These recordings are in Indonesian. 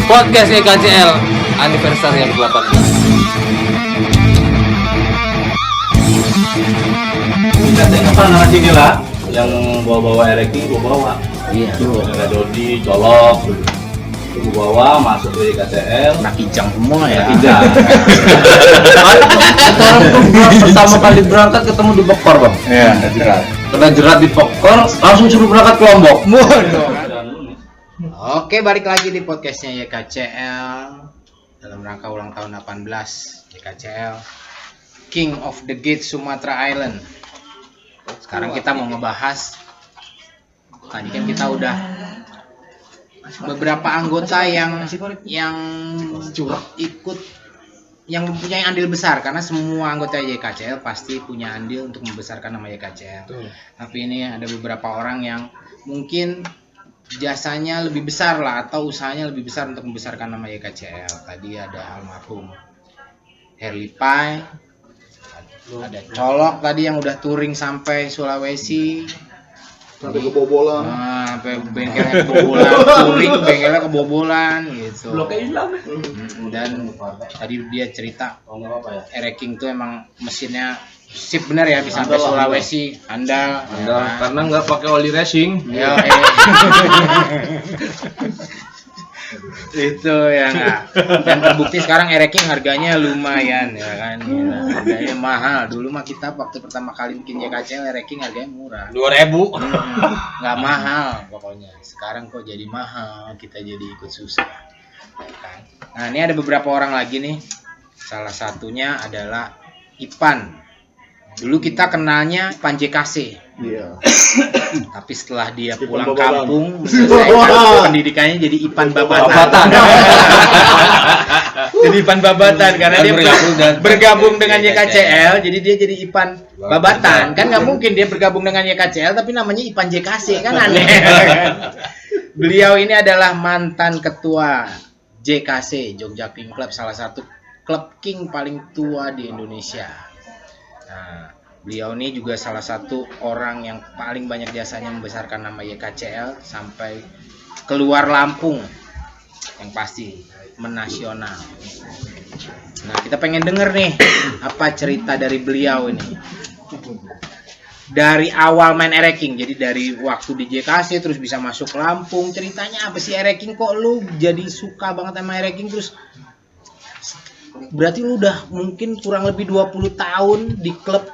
Podcast EKCL anniversary yang ke-18. Katanya kapan anak sini lah yang bawa-bawa ereking gua bawa. Iya. Ada Dodi, colok. Gua bawa masuk ke EKCL. Nak kijang semua ya. Kijang. Sekarang tuh pertama kali berangkat ketemu di Bokor, Bang. Iya, jerat. Kena jerat di Bokor, langsung suruh berangkat ke Lombok. Oke, balik lagi di podcastnya YKCL dalam rangka ulang tahun 18 YKCL King of the Gate Sumatera Island. Sekarang kita mau ngebahas, tadi kan kita udah beberapa anggota yang ikut, yang mempunyai andil besar, karena semua anggota YKCL pasti punya andil untuk membesarkan nama YKCL. Tapi ini ada beberapa orang yang mungkin jasanya lebih besar lah, atau usahanya lebih besar untuk membesarkan nama YKCL. Tadi ada almarhum Herli Pai, ada Colok tadi yang udah touring sampai Sulawesi, sampai kebobolan. Sampai bengkelnya kebobolan, touring bengkelnya kebobolan gitu. Dan tadi dia cerita ereking tuh emang mesinnya sip bener ya, bisa sampai Sulawesi, andal ya. Karena nggak pakai oli racing. Ya, itu ya nggak. Dan terbukti sekarang ereking harganya lumayan ya kan. Gila, harganya mahal. Dulu mah kita waktu pertama kali bikin YKCL ereking harganya murah. 2.000. Nggak mahal pokoknya. Sekarang kok jadi mahal, kita jadi ikut susah. Ya kan? Nah, ini ada beberapa orang lagi nih. Salah satunya adalah Ipan. Dulu kita kenalnya Ipan JKC. Iya. Tapi setelah dia Ipan pulang Babadan. kampung, menyelesaikan pendidikannya jadi Ipan Babatan. Jadi Ipan Babatan karena dia bergabung dengan YKCL, jadi dia jadi Ipan Babatan. Kan nggak mungkin dia bergabung dengan YKCL tapi namanya Ipan JKC, kan aneh. Beliau ini adalah mantan ketua JKC, Jogja King Club, salah satu klub king paling tua di Indonesia. Nah, beliau ini juga salah satu orang yang paling banyak jasanya membesarkan nama YKCL sampai keluar Lampung, yang pasti menasional. Nah, kita pengen denger nih apa cerita dari beliau ini. Dari awal main ereking, jadi dari waktu di JKC terus bisa masuk Lampung, ceritanya apa sih ereking, kok lu jadi suka banget sama ereking, terus berarti lu udah mungkin kurang lebih 20 tahun di klub,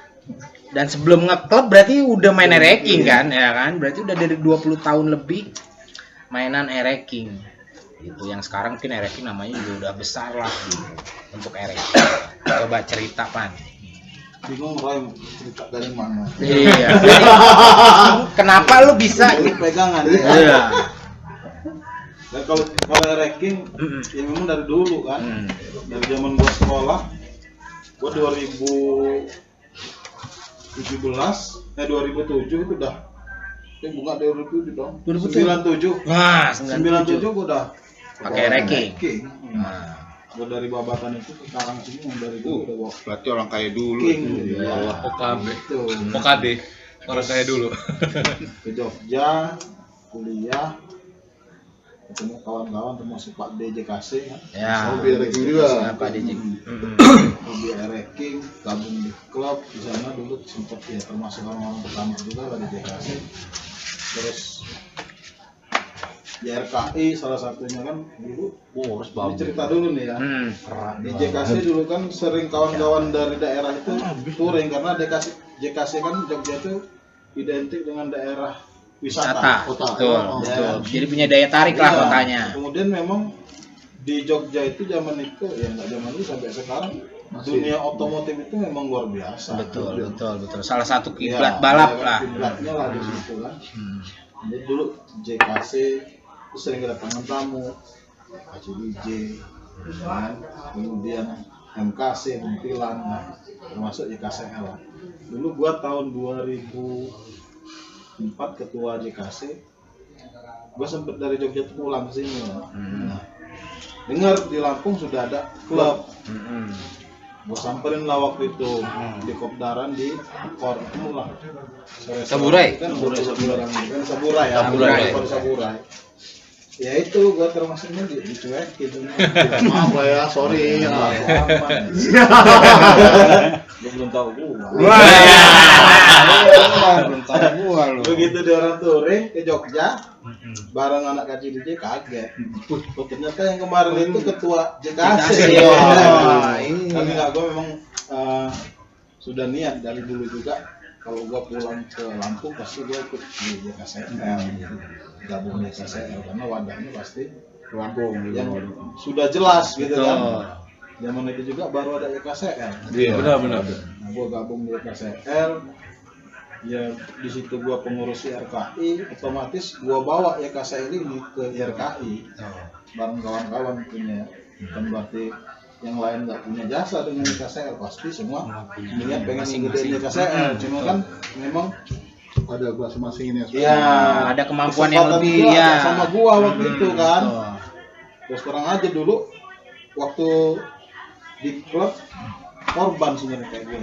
dan sebelum ngeklub berarti udah main ereking kan, ya kan? Berarti udah dari 20 tahun lebih mainan ereking. Itu yang sekarang mungkin ereking namanya juga udah besar lah gitu, untuk ereking. Coba cerita, Pan. Bingung Roy cerita dari mana. Iya. Kenapa lu bisa Ini pegangan. Iya. Dan kalau ereking ya memang dari dulu kan. Dari zaman gua sekolah, gua 2007 itu udah bunga 2007 dong. 97. Wah, 97 gua udah pakai ereking. Nah, gua dari Babatan itu ke Karang sini yang dari dulu udah bawa Berarti orang kaya dulu. king. OKB. Itu. OKD. Orang kaya dulu. Ke Jogja, kuliah, ketemu kawan-kawan termasuk Pak DJKC kan. Ya. Hobi ereking juga. Pak DJ. Hobi ereking, gabung di klub di sana dulu sempat ya, termasuk orang-orang pertama juga lah di JKC. Terus di RKI salah satunya kan dulu. Harus Ini cerita dulu nih ya. Di Iya. JKC dulu kan sering kawan-kawan dari daerah itu touring, karena JKC kan Jogja itu identik dengan daerah wisata. Betul, Oh, betul. ya. Jadi punya daya tarik lah Iya. kotanya. Kemudian memang di Jogja itu zaman itu ya nggak zaman itu sampai sekarang dunia otomotif itu memang luar biasa. Betul. Salah satu Ya, kiblat balap ya, lah. Kiblatnya lah di situ kan. Jadi dulu JKC itu sering kedatangan tamu, KCBJ, kan? Kemudian MKC, Buntilan, nah, termasuk JKCL. Dulu gua tahun 2004 ketua JKC, gua sempet dari Jogja tuh pulang ke sini. Nah, dengar di Lampung sudah ada klub. Gue samperin lah waktu itu di Kopdaran di Kor, ketemu lah. Saburai? Kan Saburai ya. Saburai. Saburai. Ya itu gue termasuknya dicuekin. Maaf lah ya, sorry. Lu belum tahu gua. Belum tahu gua lu. Begitu dia orang touring ke Jogja, bareng anak kecil DJ kaget. Oh, ternyata yang kemarin itu ketua JKC. Tapi enggak, gue memang sudah niat dari dulu juga. Kalau gue pulang ke Lampung pasti gue ikut di JKCL, gabung di JKCL karena wadahnya pasti Lampung yang sudah jelas gitu kan. Zaman itu juga baru ada JKCL. Iya, benar. Nah, gue gabung di JKCL, ya di situ gue pengurus RKI, otomatis gue bawa JKCL ini ke RKI bareng kawan-kawan punya. Kan berarti yang lain nggak punya jasa dengan JKCL, pasti semua niat pengen ngikutin JKCL. Cuma kan memang ada masing-masing ini ya ada kemampuan yang lebih ya sama gua waktu itu kan. Terus terang aja dulu waktu di klub korban sebenarnya kayak gue.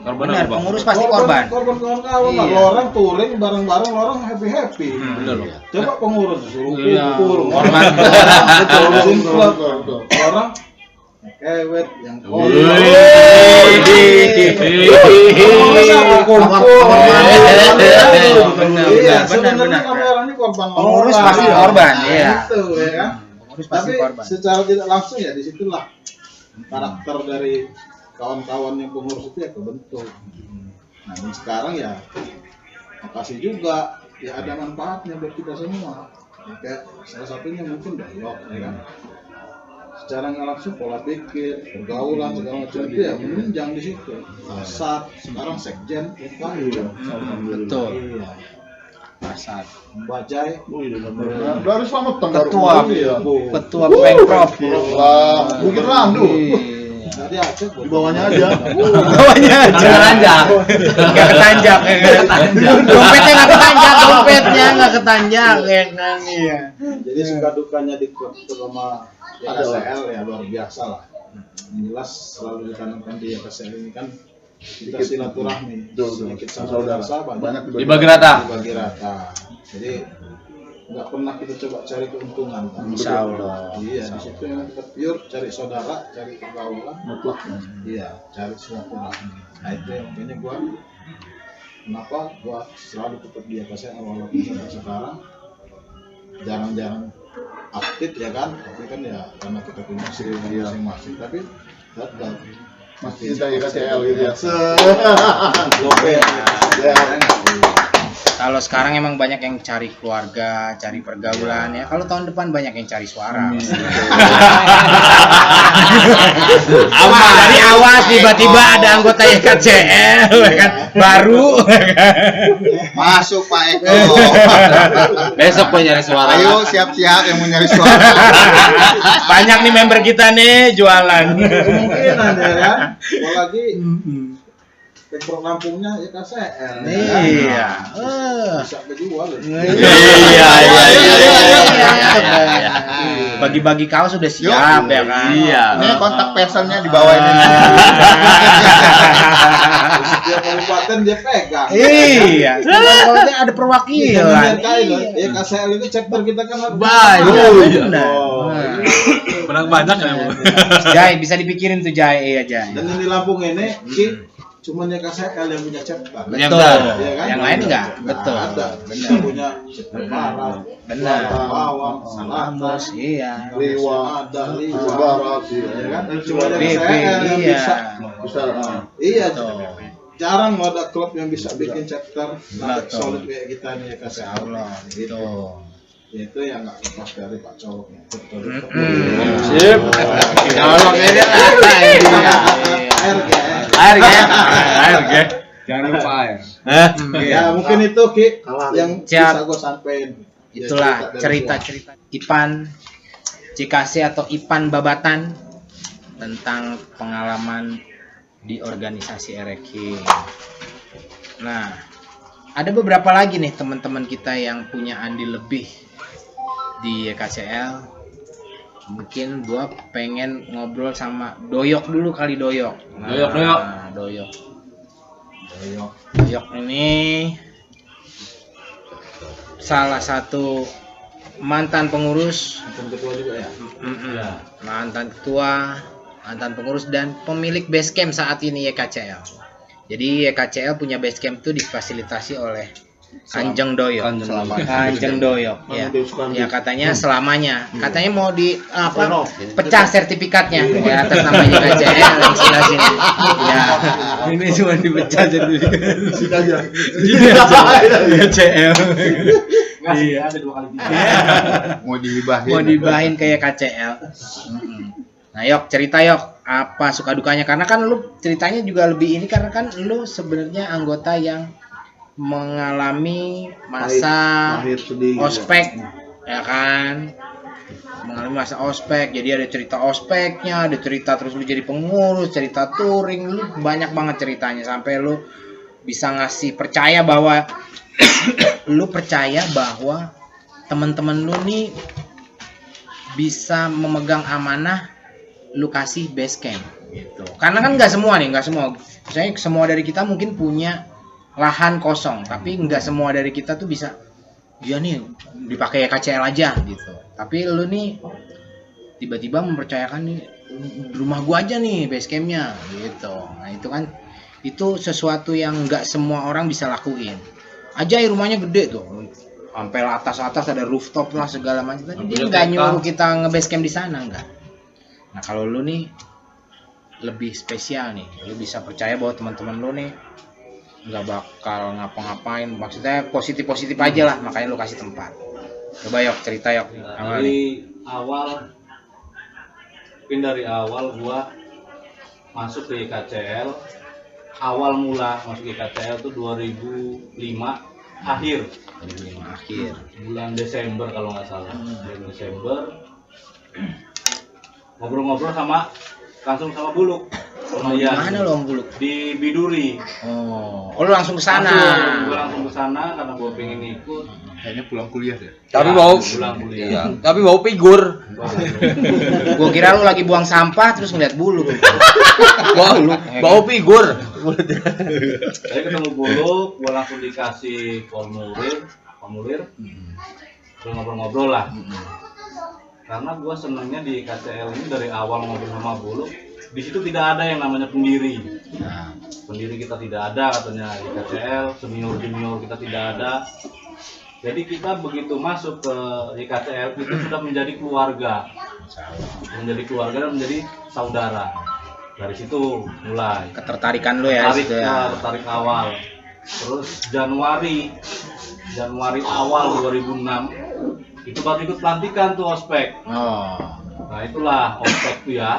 Korban benar, apa, Bang? pengurus pasti korban. Korban kawan-kawan lah. Iya. Orang touring bareng-bareng, orang happy. Bener loh. Coba pengurus suruh Iya. kurung. Korban. Betul, klub. Orang kewet yang benar. korban Pengurus pasti korban, iya. Itu ya kan. Pengurus pasti Tapi korban. secara tidak langsung ya disitulah karakter dari kawan-kawan yang pengurus itu ya kebentuk. Nah dan sekarang ya makasih juga ya ada manfaatnya buat kita semua. Ya, kayak salah satunya mungkin dialog ya kan. Secara nggak langsung pola pikir, pergaulan segala macam itu ya menunjang di situ. Saat sekarang sekjen ya, Betul. Iya. Pasar. Bajai. Dari selamat Ketua. Iya. Ketua Pemprov. Bukit Randu. Jadi Aceh Di bawahnya aja. Bawahnya aja. Nggak ketanjak. Dompetnya nggak ketanjak ya kan. Iya. Jadi suka dukanya di klub terutama YKCL ya luar biasa lah. Yang jelas selalu ditanamkan di YKCL ini kan kita silaturahmi sedikit sama saudara Banyak Dibagi rata. dibagi rata. Jadi nggak pernah kita coba cari keuntungan kan. Insya Allah. Iya di situ memang kita pure cari saudara, cari pergaulan. mutlak. Iya cari silaturahmi. Nah itu yang makanya gua kenapa gua selalu tetap di YKCL walaupun sampai sekarang jarang-jarang aktif ya kan, tapi kan ya karena kita punya sendiri masing-masing, tapi tetap Masih cinta YKCL gitu ya. Gope ya. Kalau sekarang emang banyak yang cari keluarga, cari pergaulan ya. Kalau tahun depan banyak yang cari suara. Dari awal tiba-tiba ada anggota YKCL kan baru. Masuk Pak Eko. Besok gue nyari suara. Ayo siap-siap yang mau nyari suara. Banyak nih member kita nih jualan. Kemungkinan ya kan, apalagi Pemprov Lampungnya YKCL. Iya. Bisa kejual. Iya. Bagi-bagi kaos sudah siap ya kan. Iya. Ini kontak personnya di bawah ini. Setiap kabupaten dia pegang. Iya. Kalau ada perwakilan. YKCL itu chapter kita kan harus Banyak. Benar. Menang banyak ya, Bu. Jai bisa dipikirin tuh Jai, iya Jai. Dan di Lampung ini cuman YKCL yang punya chapter. Betul. Iya kan? Yang lain enggak? Betul. Ada. Kita punya chapter Barat, Benar. Bawang, Selatan, Amos, iya. Liwa, ada Liwa, Barat, ya kan? Dan cuma BB, YKCL yang iya. bisa. bisa. Iya. Betul. Jarang ada klub yang bisa bikin chapter Betul. solid kayak kita nih YKCL. Allah, Gitu. gitu. Itu yang nggak lepas dari Pak Colok. Betul. Sip. Kalau ini Air, Ge. Jangan lupa air. Ya mungkin itu Ki yang Siap. bisa gue sampein. itulah cerita-cerita Ipan JKC atau Ipan Babatan tentang pengalaman di organisasi RRQ. Nah, ada beberapa lagi nih teman-teman kita yang punya andil lebih di YKCL. mungkin gua pengen ngobrol sama Doyok dulu kali Doyok. Doyok ini salah satu mantan pengurus, ketua juga ya. mantan ketua, mantan pengurus dan pemilik basecamp saat ini YKCL. Jadi YKCL punya basecamp itu difasilitasi oleh Kanjeng Doyok. Kanjeng Doyok. Ya katanya selamanya. Katanya mau pecah sertifikatnya ya atas nama YKCL yang sebelah sini. Ya. Ini cuma dipecah sertifikat. YKCL. Iya. Mau dihibahin. Mau dibahin kayak KCL. Nah, Yok, cerita Yok, apa suka dukanya? Karena kan lu ceritanya juga lebih ini karena kan lu sebenarnya anggota yang mengalami masa Lahir sedih. ospek, ya kan? Mengalami masa ospek, jadi ada cerita ospeknya, ada cerita terus lu jadi pengurus, cerita touring, lu banyak banget ceritanya sampai lu bisa ngasih percaya bahwa lu percaya bahwa teman-teman lu nih bisa memegang amanah lu kasih base camp gitu. Karena kan nggak semua. Misalnya semua dari kita mungkin punya lahan kosong, tapi nggak semua dari kita tuh bisa ya nih dipakai KCL aja gitu. Tapi lu nih tiba-tiba mempercayakan nih rumah gua aja nih base campnya gitu. Nah itu kan itu sesuatu yang nggak semua orang bisa lakuin. Aja rumahnya gede tuh, sampai atas ada rooftop lah segala macam. Tapi dia nggak nyuruh kita nge-base camp di sana enggak. Nah kalau lu nih lebih spesial nih, lu bisa percaya bahwa teman-teman lu nih nggak bakal ngapa-ngapain, maksudnya positif aja lah, makanya lu kasih tempat. Coba Yok cerita Yok. Dari awal gua masuk ke IKCL, awal mula masuk ke IKCL tuh 2005 akhir. Bulan Desember kalau nggak salah. Bulan Desember ngobrol-ngobrol langsung sama Buluk. Mana lo Buluk? Di Biduri. Oh, lu langsung ke sana. Gue langsung ke sana karena gue pengen ikut. Kayaknya pulang kuliah deh. Tapi Ya, bau, pulang kuliah. iya. Tapi bau figur. Gua kira lu lagi buang sampah terus ngeliat Buluk. Bau figur. Saya ketemu Buluk, gue langsung dikasih formulir. Terus ngobrol-ngobrol lah. Karena gue senangnya di KCL ini dari awal ngobrol sama Buluk, di situ tidak ada yang namanya pendiri. Pendiri kita tidak ada katanya di KCL, senior kita tidak ada. Jadi kita begitu masuk ke IKCL itu sudah menjadi keluarga, dan menjadi saudara. Dari situ mulai Ketertarikan lu ya. tertarik awal. Terus Januari awal 2006 itu baru ikut pelantikan tuh ospek. Nah itulah ospek tuh ya.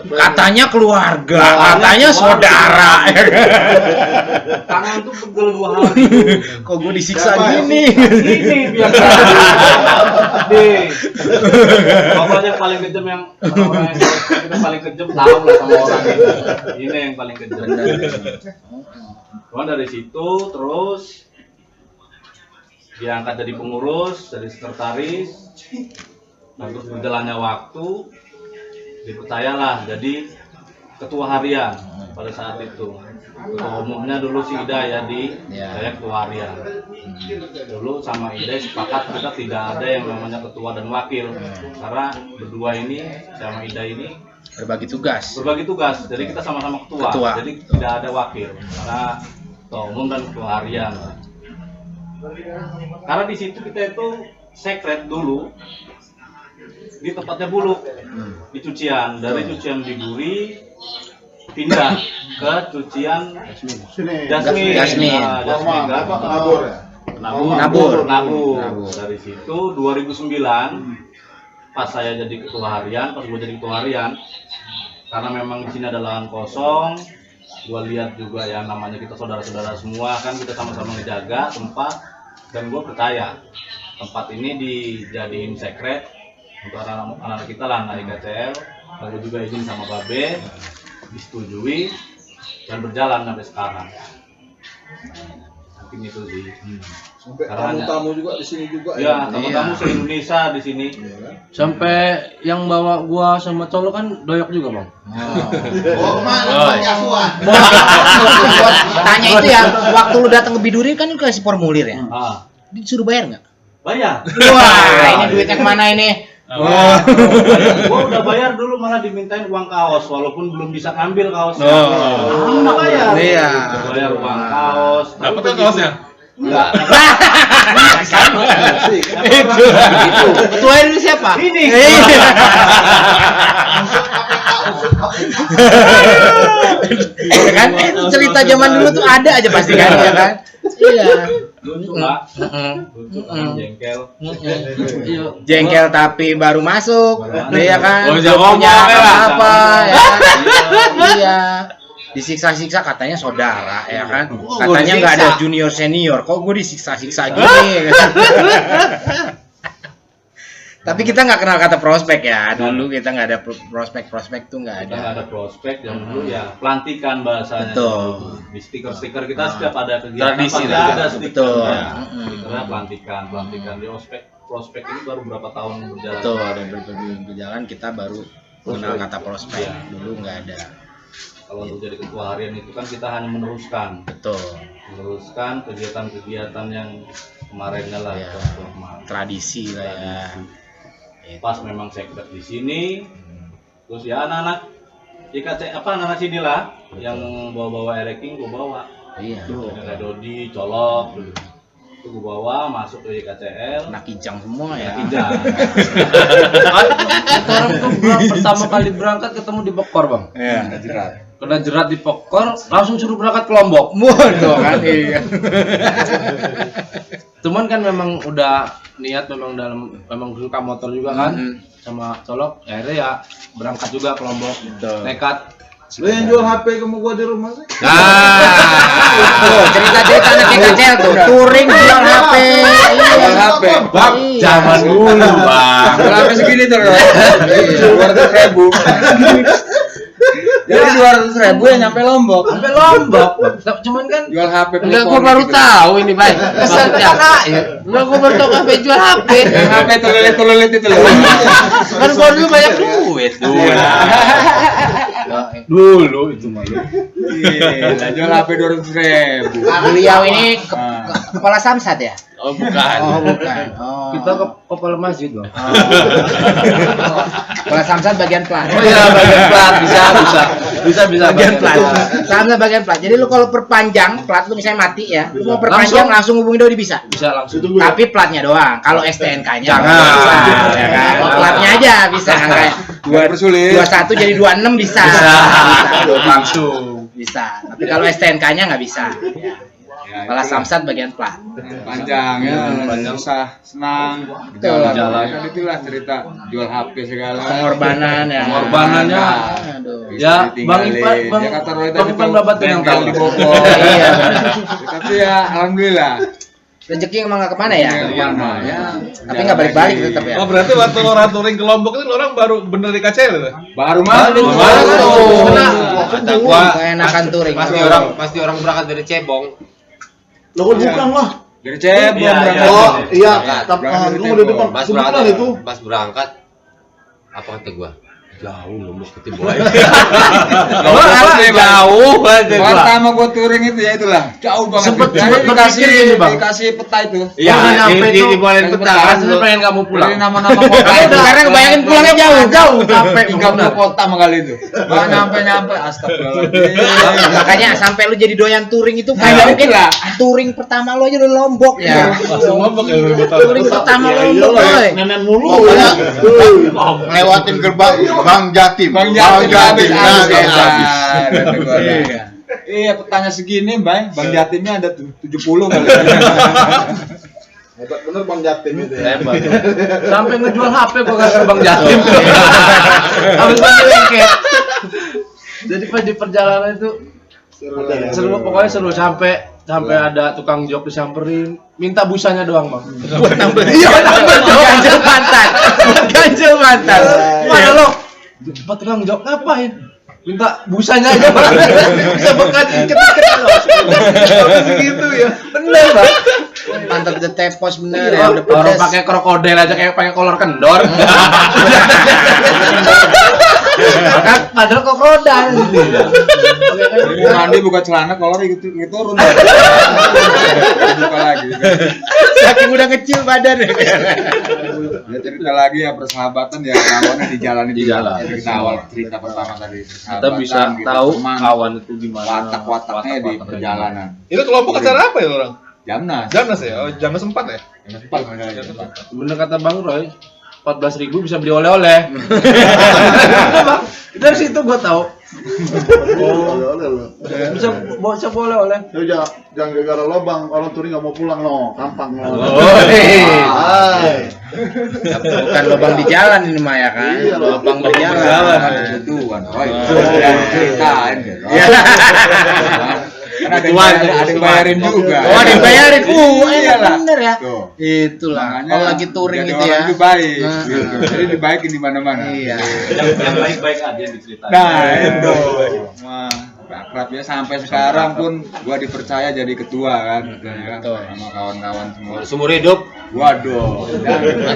Katanya keluarga, katanya saudara. Tangan tuh pegel 2 hari. Kok gue disiksa gini? Ini biasa. Nih. Pokoknya paling kejam yang orang yang kita paling kejam tahu lah sama orang ini. Ini yang paling kejam. Cuman dari situ terus diangkat jadi pengurus, jadi sekretaris. Nah, terus berjalannya waktu dipercayalah jadi ketua harian pada saat itu. Ketua umumnya dulu si Ida ya saya ketua harian. Dulu sama Ida sepakat kita tidak ada yang namanya ketua dan wakil. Karena berdua ini sama Ida ini Berbagi tugas. Jadi kita sama-sama ketua. Jadi tidak ada wakil. Karena ketua umum dan ketua harian. Karena di situ kita itu sekret dulu di tempatnya Buluk di cucian, dari cucian Biduri pindah ke cucian Jasmine. Nabur. Dari situ 2009 pas saya jadi ketua harian, karena memang di sini ada lahan kosong, gua lihat juga yang namanya kita saudara-saudara semua kan, kita sama-sama ngejaga tempat, dan gua percaya tempat ini dijadiin sekret untuk anak-anak kita lah, anak IKCL. Lalu juga izin sama Babe, disetujui dan berjalan sampai sekarang. samping itu sih. Sampai Karena tamu-tamu juga di sini juga Ya, tamu-tamu se-Indonesia di sini. Iya kan? Sampai yang bawa gua sama Colo kan doyok juga, Bang. Oh, mana asuhan? Tanya itu ya, waktu lu datang ke Biduri kan lu kasih formulir ya. Ah, Disuruh bayar nggak? bayar. Wah, ini duitnya kemana ini? Gua udah bayar dulu, malah dimintain uang kaos walaupun belum bisa ngambil kaosnya. Oh. Bayar. Iya. Bayar uang kaos. Dapat tuh kaosnya? Enggak. Itu. Ketua ini siapa? Ini. Ya kan? Cerita zaman dulu tuh ada aja pasti kan, ya kan? Iya. Lucu Pak. Lucu kan jengkel. Jengkel tapi baru masuk, iya kan? Oh, Belum jangan punya ngomong, ya. apa-apa, ya. Iya. Disiksa-siksa katanya saudara, ya kan? Katanya nggak ada junior senior, kok gue disiksa-siksa gini? Tapi kita nggak kenal kata prospek ya. Dulu kita nggak ada prospek tuh nggak Kita ada. nggak ada prospek dan dulu ya pelantikan bahasanya. Betul. Di stiker-stiker kita setiap ada kegiatan Tradisi pasti lah. ada stiker. Betul. Ya. Stikernya pelantikan di prospek ini baru berapa tahun berjalan. Betul, ada berjalan kita baru kenal kata prospek. Dulu nggak ada. Kalau untuk jadi ketua harian itu kan kita hanya meneruskan kegiatan-kegiatan yang kemarinnya lah. Ya, contoh kemarin. tradisi lah ya. Pas memang sekret di sini, terus ya anak-anak IKC anak-anak sini lah yang bawa-bawa ereking gue bawa. Iya. Kayak Dodi, Colok, itu gue bawa masuk ke IKCL. Anak kijang semua ya. Kijang. Orang tuh pertama kali berangkat ketemu di Pokor, Bang. Iya. Kena jerat di Pokor, langsung suruh berangkat ke Lombok. Waduh kan iya. Cuman kan memang udah niat memang suka motor juga kan sama Colok, akhirnya ya berangkat juga ke Lombok. Nekat. Lu yang jual HP kamu gua di rumah sih? Tuh, cerita-cerita anak kecil tuh, touring jual HP. Iya, HP. Bang, Zaman dulu, Bang. berapa segini tuh? 200.000. Jadi 200.000 yang nyampe Lombok. Sampai Lombok. Cuman kan Jual HP. enggak, gua baru tahu ini, Bay. Maksudnya enggak, gua baru tahu HP jual HP. HP telulit itu loh. Kan gua dulu banyak duit. Dulu itu mah. Gila, jual HP 200.000. Beliau ini kepala Samsat ya? Oh, bukan. Oh, bukan. Oh. Kita ke kepala masjid, Bang. Kepala Samsat bagian plat. Oh iya, bagian plat bisa Bagian plat. Samsat bagian plat. Jadi lu kalau perpanjang plat lu misalnya mati ya, lu mau perpanjang langsung hubungi Dodi bisa. Bisa langsung. Tapi platnya doang. Kalau STNK-nya Jangan. bisa, ya kan? Kalau platnya aja bisa kayak 21 jadi 26 bisa. Langsung. Bisa. Tapi kalau STNK-nya nggak bisa. Kepala Samsat bagian plat. Panjang ya, Panjang. susah, senang, Betul. jalan. Kan itulah cerita jual HP segala. Pengorbanan ya. Pengorbanannya. Aduh. Ya, Bang Ipan, Bang Ya kata Roy Bang tadi Ipan tuh, Babat yang bengkel tahu. di Bogor. Iya. Tapi ya alhamdulillah. Rezeki emang nggak kemana ya? Kemana ya? Tapi nggak balik-balik tetap ya. Oh berarti waktu orang touring ke Lombok itu orang baru bener di KCL itu? Baru masuk. Enakan touring. Pasti orang berangkat dari Cebong. Loh bukan lah. Dari Cebong Iya, berangkat. Oh iya, tapi Berangkat dari lu udah depan. Pas Kebetulan berangkat, itu. pas berangkat, apa kata gua? Jauh Lombok ke Timboy. Jauh banget. Pertama gua touring itu ya itulah jauh banget. Sempet Jadi berpikir ini, Bang. dikasih peta itu. Iya, nyampe itu dibolehin peta. Rasanya pengen kamu pulang. Dari nama-nama kota itu. Karena kebayangin pulangnya jauh. Sampai 30 kota kali itu. Wah, nyampe astagfirullahaladzim. Makanya sampai lu jadi doyan touring itu kayak mungkin touring pertama lu aja udah Lombok ya. Langsung Lombok ya Touring pertama Lombok, boy. Nenek mulu. Lewatin gerbang Bang Jatim. Bang Jatim habis. Nah, habis. Iya, petanya segini, Bang. Bang Jatimnya ada 70 kali. Hebat bener Bang Jatim itu ya. Hebat. Sampai ngejual HP gua kasih Bang Jatim. Habis bengkel. Jadi pas di perjalanan itu seru, pokoknya seru sampai ada tukang jok disamperin, minta busanya doang, Bang. Buat nambah. Iya, nambah ganjel mantan. Ganjel mantan. Mana lo? Pak tukang jok ngapain? minta busanya aja Bang. Bisa bekat iket-iket loh. Segitu ya. Bener Bang. Mantap the tepos bener Iya, ya, udah orang pedes. pakai krokodil aja kayak pakai kolor kendor. Padahal kok krokodil. Mau mandi buka celana kolor ikut turun. Buka lagi. Saking udah kecil badan. Ya cerita lagi ya persahabatan ya kawannya dijalani Di jalan. Jadi kita awal cerita pertama tadi Kita bisa gitu, tahu teman, kawan itu gimana. watak-wataknya di Watak-wataknya perjalanan. Itu kelompok acara apa ya orang? Jamnas. Jamnas ya? Oh, Jamnas 4 ya? Jamnas 4 namanya, Jamnas 4. Bener kata Bang Roy, 14.000 bisa beli oleh-oleh. Dari situ gua tahu. Oleh-oleh lo. Bisa bawa siapa oleh-oleh. Ya jangan gara-gara lobang orang touring nggak mau pulang no, gampang no. Oh, Hai. Bukan lubang di jalan ini mah ya kan. Iya, Lubang lubang berjalan. Ada kebutuhan. Oh, ceritain gitu. Kan ada yang bayarin juga. Oh, ada yang bayarin. Enak Iyalah. bener ya. Tuh. Itulah. Makanya Kalau lagi touring jadi gitu orang ya. itu baik. Gitu. Jadi dibaikin di mana-mana. Iya. Yang baik-baik aja yang diceritain. Nah, itu. Wah, akrabnya sampai sekarang pun gua dipercaya jadi ketua kan, ya, Betul. sama kawan-kawan semua. Seumur hidup. Waduh,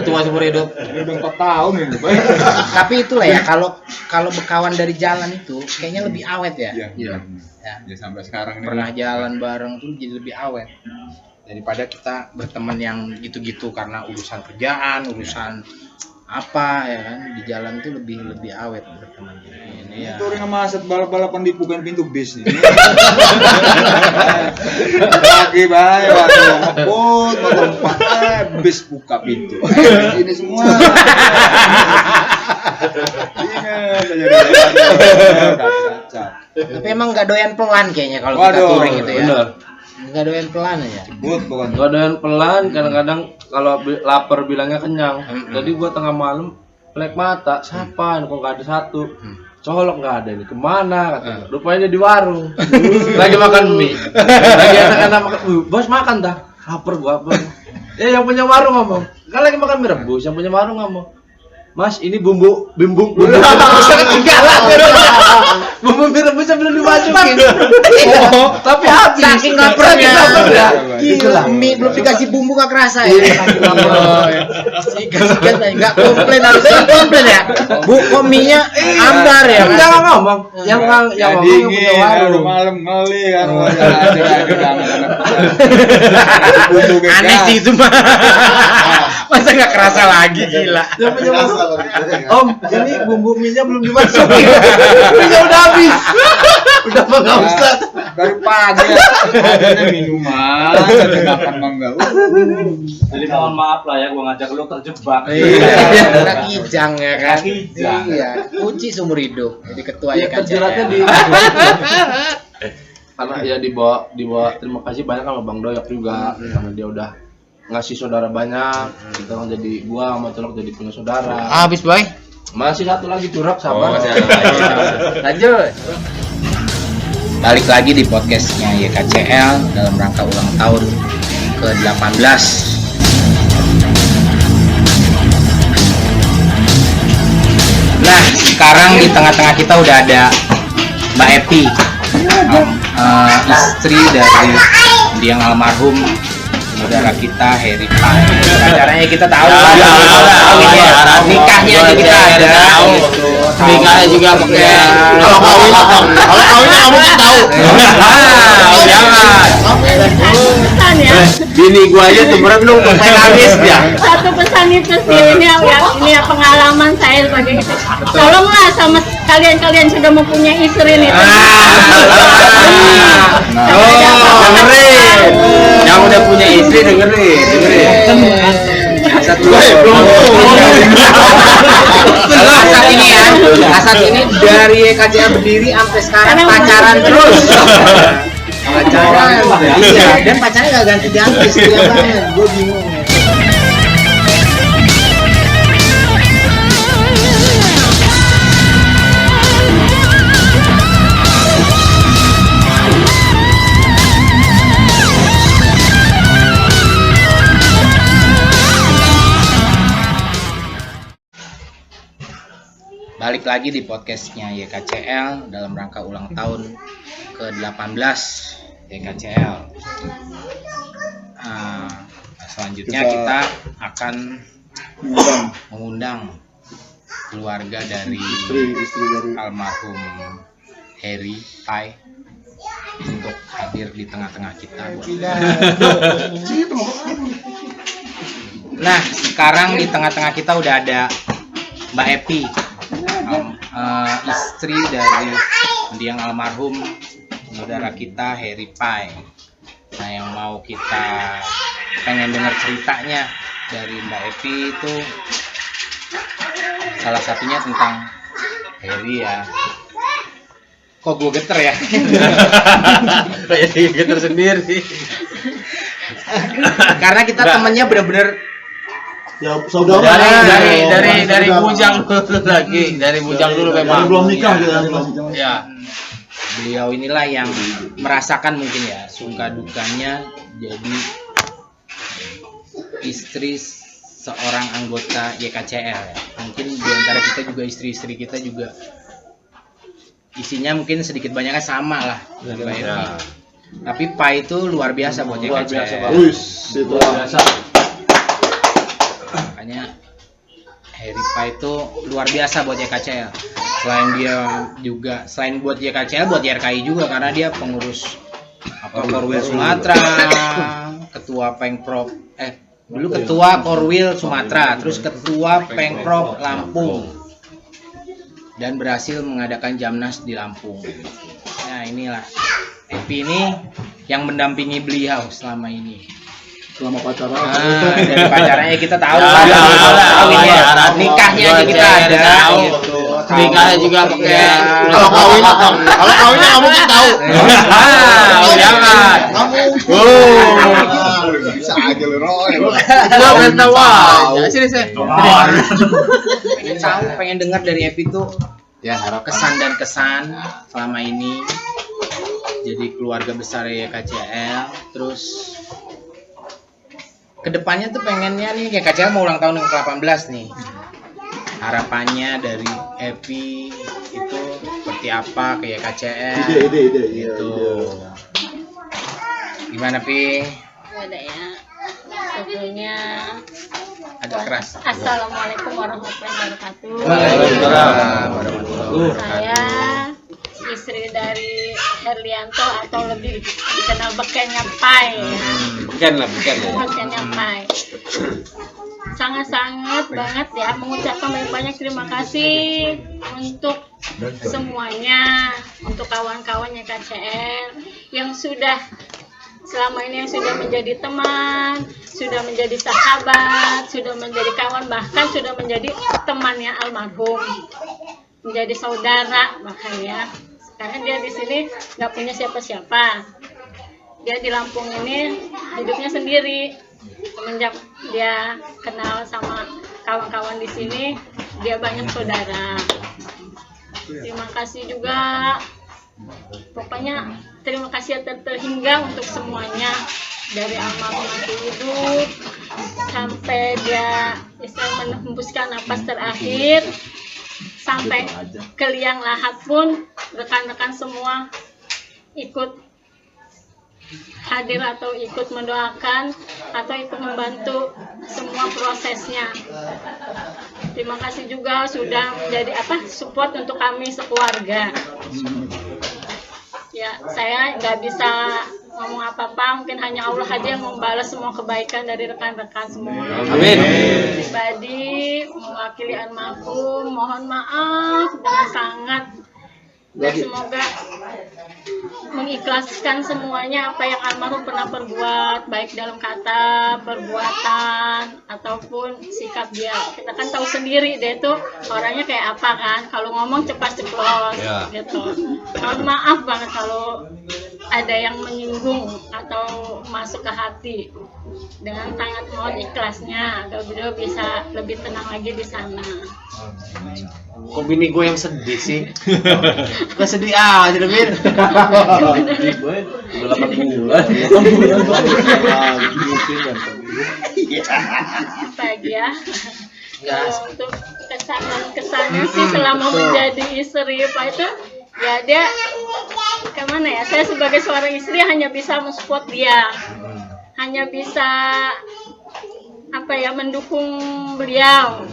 Tua seumur hidup. udah 4 tahun ini. Tapi itulah ya kalau berkawan dari jalan itu kayaknya lebih awet ya. Iya. Iya. Ya. Ya sampai sekarang ini. Pernah jalan bareng tuh jadi lebih awet daripada kita berteman yang gitu-gitu karena urusan kerjaan, urusan apa ya kan, di jalan tuh lebih awet berteman ini ya. Touring sama aset balap-balapan dibukain pintu bis nih. Pagi bae waktu ngebut motor 4 bis buka pintu. Ini semua. Ingat aja kacau. Tapi emang nggak doyan pelan kayaknya kalau kita Waduh, touring gitu ya. Bener. Nggak doyan pelan aja. Jebut pokoknya. Gua doyan pelan, kadang-kadang kalau lapar bilangnya kenyang. Jadi gua tengah malam melek mata, siapa kok nggak ada satu. Colok nggak ada ini, kemana katanya. Rupanya dia di warung. Lagi makan mie. Lagi anak-anak makan, bos makan dah. Lapar gua apa? Yang punya warung ngomong. Kan lagi makan mie rebus, yang punya warung ngomong. Mas, ini bumbu rebusnya ketinggalan. Bumbu mie rebusnya belum dimasukin. Tapi habis. Saking laparnya. Gila. Mie belum dikasih bumbu nggak kerasa ya. Sikat nggak komplain, harusnya komplain ya. Bu, kok mie-nya ambar ya kan? Jangan ngomong. Yang ngomong yang punya Dingin, warung. malam ngeli kan. Aneh sih itu mah. Masa nggak kerasa lagi, gila. Yang punya warung. Biasa kalau gitu ya. Om, ini bumbu mie-nya belum dimasukin. Mie-nya udah habis. Udah mah nggak usah. Dari pagi ya, ada minuman, ada makan mangga. Jadi mohon maaf lah ya, gua ngajak lu terjebak. Iya, anak kijang ya kan. Kijang. Iya, kunci seumur hidup. Jadi ketua Ya ya kan. terjeratnya di karena ya dibawa terima kasih banyak sama Bang Doyok juga karena dia udah ngasih saudara banyak. Kita kan jadi gua sama Colok jadi punya saudara. Habis boy. Masih satu lagi Curak sabar. Lanjut. Balik lagi di podcastnya YKCL dalam rangka ulang tahun ke-18. Nah, sekarang di tengah-tengah kita udah ada Mbak Epi, istri dari yang almarhum saudara kita Heri Pai. Acaranya kita tahu kan, nikahnya aja kita ada. Nikahnya juga pakai. Kalau kawinnya kamu tahu. Jangan. Pesan ya, Bini gua aja sebenarnya belum sampai nangis dia. satu pesan itu sih ini ya pengalaman saya sebagai istri. Tolonglah sama kalian sudah mempunyai istri nih. Dengerin. Yang udah punya istri dengerin. Satu Asat ini ya, Asat ini dari KCL berdiri sampai sekarang pacaran terus. Pacaran, iya. Dan pacarnya nggak ganti-ganti, setia banget. Gue bingung. Balik lagi di podcastnya YKCL dalam rangka ulang tahun ke-18 YKCL. Selanjutnya kita akan mengundang keluarga dari istri dari almarhum Harry Pai untuk hadir di tengah-tengah kita. Nah, sekarang di tengah-tengah kita udah ada Mbak Epi, istri dari mendiang almarhum saudara kita Harry Pai. Nah, yang mau kita pengen dengar ceritanya dari Mbak Epi itu salah satunya tentang Harry ya. Kok gue geter ya? Jadi geter sendiri. Karena kita temennya bener-bener ya saudara dari bujang dulu lagi, dari bujang dulu memang. belum nikah gitu Ya. beliau inilah yang merasakan mungkin ya suka dukanya jadi istri seorang anggota YKCL ya. Mungkin di antara kita juga istri-istri kita juga isinya mungkin sedikit banyaknya sama lah dengan Pak Epi. Tapi Pai itu luar biasa buat YKCL. itu biasa. Makanya Harry Pai itu luar biasa buat YKCL. Selain buat YKCL, buat YRKI juga karena dia pengurus Korwil Sumatera, ketua Pengprov dulu ketua Korwil Sumatera, terus ketua Pengprov Lampung, dan berhasil mengadakan Jamnas di Lampung. Nah, inilah Epi ini yang mendampingi beliau selama ini. Selama pacaran. Dari pacarannya kita tahu Ya, lah, tahu ini ya. lah. Nikahnya aja kita ada. Tahu. Gitu. Nikahnya juga pakai. Kalau kawinnya kamu kan tahu. Jangan. Bisa aja lu Roy. Gua pengen tahu aja. Sini saya. Pengen dengar dari Epi tuh Ya, harap kesan dan kesan selama ini jadi keluarga besar YKCL. Terus kedepannya tuh pengennya nih YKCL mau ulang tahun yang ke-18 nih. Harapannya dari Epi itu seperti apa ke YKCL? Ide. Gitu. Gimana Pi? Ada ya. Sebelumnya Agak keras. Assalamualaikum warahmatullahi wabarakatuh. Waalaikumsalam warahmatullahi wabarakatuh. Saya istri dari Herlianto atau lebih dikenal bekennya Pai ya. Bekennya Pai. Sangat-sangat banget ya mengucapkan banyak-banyak terima kasih untuk semuanya, untuk kawan-kawannya KCL yang sudah selama ini yang sudah menjadi teman, sudah menjadi sahabat, sudah menjadi kawan, bahkan sudah menjadi temannya almarhum, menjadi saudara bahkan ya. Sekarang dia di sini nggak punya siapa-siapa. Dia di Lampung ini hidupnya sendiri. Semenjak dia kenal sama kawan-kawan di sini, dia banyak saudara. Terima kasih juga. Pokoknya terima kasih terhingga untuk semuanya, dari almarhum masih hidup sampai dia menembuskan napas terakhir, sampai ke liang lahat pun rekan-rekan semua ikut hadir atau ikut mendoakan atau ikut membantu semua prosesnya. Terima kasih juga sudah menjadi support untuk kami sekeluarga. Ya, saya nggak bisa ngomong apa-apa, mungkin hanya Allah aja yang membalas semua kebaikan dari rekan-rekan semua. Amin. Pribadi mewakili almarhum, mohon maaf dengan sangat, dan semoga mengikhlaskan semuanya apa yang almarhum pernah perbuat, baik dalam kata, perbuatan, ataupun sikap dia. Kita kan tahu sendiri dia tuh orangnya kayak apa kan, kalau ngomong cepat-ceplos gitu. Mohon maaf banget kalau ada yang menyinggung atau masuk ke hati. Dengan sangat mohon ikhlasnya agar beliau bisa lebih tenang lagi di sana. Kok bini gue yang sedih sih? Gue sedih aja deh, Bin. Udah 8 bulan. Pagi ya. untuk kesannya sih selama menjadi istri Pak itu ya dia kemana ya, saya sebagai seorang istri hanya bisa mensupport dia, hanya bisa mendukung beliau,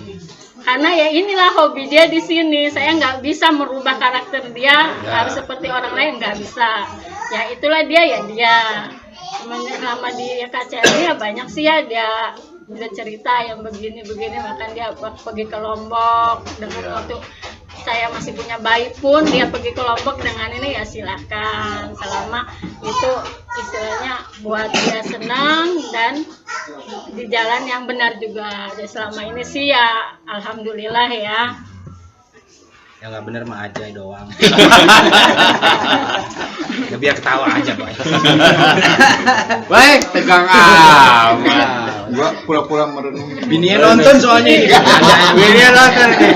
karena ya inilah hobi dia di sini. Saya nggak bisa merubah karakter dia harus seperti orang lain, nggak bisa. Ya itulah dia ya dia. Selama di KCL ya banyak sih ya dia cerita yang begini-begini, bahkan dia pergi ke Lombok dengan waktu saya masih punya bayi pun dia pergi ke Lombok dengan ini, ya silakan selama itu istilahnya buat dia senang dan di jalan yang benar juga. Jadi selama ini sih ya alhamdulillah ya. Yang nggak bener mah aja doang. Ya, biar ketawa aja, Boy. Baik, tegang amat. Gua pura-pura merenung. Bininya nonton soalnya ini. Bininya nonton nih.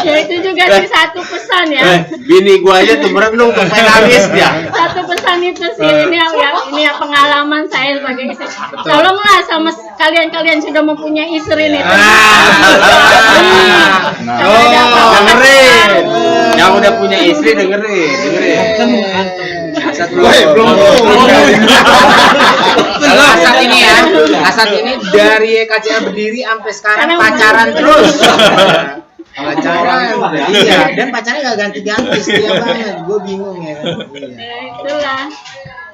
Ya itu juga sih satu pesan ya. Bini gua aja tuh merenung sampai nangis dia. Satu pesan itu sih ini ya pengalaman saya sebagai istri. Tolonglah sama kalian sudah mempunyai istri nih. Dengerin. Yang udah punya istri dengerin. Asat ini ya, Asat ini dari KCL berdiri sampai sekarang pacaran terus. Pacaran, iya. Dan pacarnya nggak ganti-ganti, setia banget. Gue bingung ya. Ya itulah.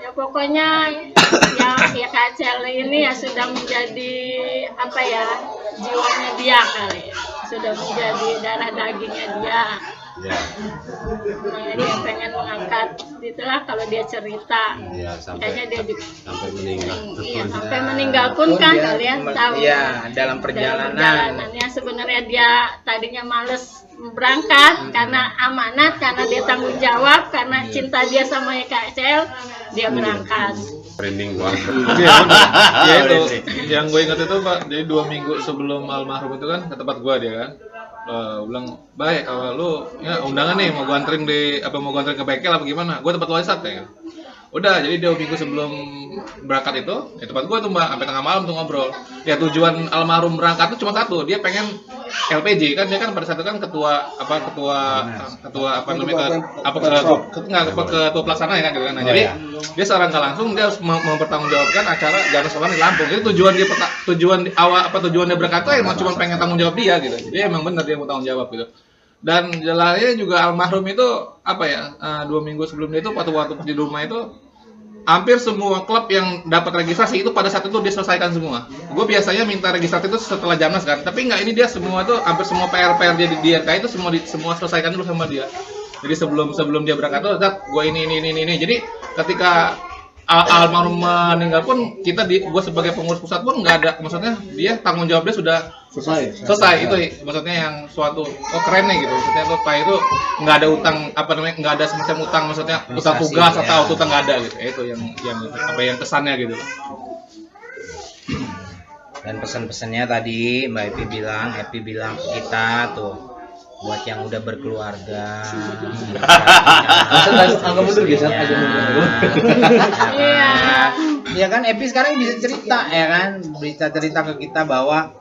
Ya pokoknya ya KCL ini ya sudah menjadi jiwanya dia kali ya. Sudah menjadi darah dagingnya dia. Ya. Makanya dia pengen mengangkat itulah kalau dia cerita. Ya, Kayaknya dia juga sampai meninggal. Iya, sampai meninggal pun kan kalian tahu. Iya, dalam perjalanan. Perjalanannya sebenarnya dia tadinya males berangkat karena amanat, karena dia tanggung jawab, karena cinta dia sama KCL, dia berangkat. Trending banget. Ya itu yang gue ingat itu Pak, jadi 2 minggu sebelum almarhum itu kan ke tempat gue dia kan bilang, baik lu ya undangan nih mau gue anterin mau gue anterin ke bengkel apa gimana, gue tempat warisan ya. Udah, jadi 2 minggu sebelum berangkat itu di tempat gue tuh Mbak, sampai tengah malam tuh ngobrol. Ya tujuan almarhum berangkat tuh cuma satu, dia pengen LPG kan, dia kan pada saat itu kan ketua pelaksana ya kan gitu kan. Nah, jadi dia secara nggak langsung dia harus mempertanggungjawabkan acara Janus Solan di Lampung. Jadi tujuan dia berangkat tuh emang cuma pengen tanggung jawab dia gitu. Jadi emang benar dia mau tanggung jawab gitu. Dan jalannya juga almarhum itu 2 minggu sebelumnya itu waktu di rumah itu hampir semua klub yang dapat registrasi itu pada saat itu dia selesaikan semua. Gue biasanya minta registrasi itu setelah Jamnas kan, tapi enggak, ini dia semua tuh hampir semua PR dia di DRK itu semua selesaikan dulu sama dia. Jadi sebelum dia berangkat tuh, gue ini. Jadi ketika almarhum meninggal pun gue sebagai pengurus pusat pun nggak ada, maksudnya dia tanggung jawab dia sudah selesai itu maksudnya yang suatu keren nih gitu, maksudnya tuh Pak itu nggak ada utang nggak ada semacam utang, maksudnya utang tugas atau utang nggak ada gitu. Itu yang kesannya gitu. Dan pesan-pesannya tadi Mbak Epi bilang ke kita tuh, buat yang udah berkeluarga. Agak mundur ya, agak mundur. Iya. Ya kan Epi sekarang bisa cerita ya kan, bisa cerita ke kita bahwa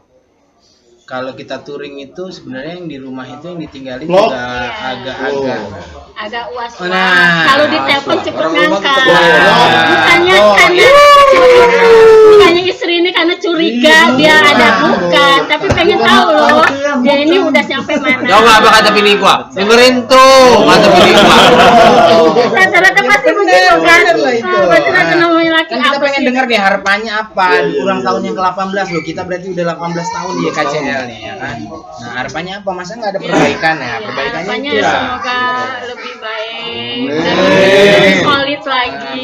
kalau kita touring itu sebenarnya yang di rumah itu yang ditinggalin juga agak uas. Nah, kalau ditelepon cepet ngangkat. Bukannya istri ini karena curiga dia ada bukan, tapi pengen tahu loh dia ini udah sampai mana. Tahu nggak apa kata bini gua? Dengerin tuh kata bini gua. Rata-rata pasti begitu kan. Rata-rata namanya laki Kan kita pengen dengar deh harapannya apa di ulang tahun yang ke-18 loh. Kita berarti udah 18 tahun di KCL nih ya kan. Nah, harapannya apa? Masa nggak ada perbaikan ya? Perbaikannya harapannya itu semoga lebih baik dan lebih solid lagi.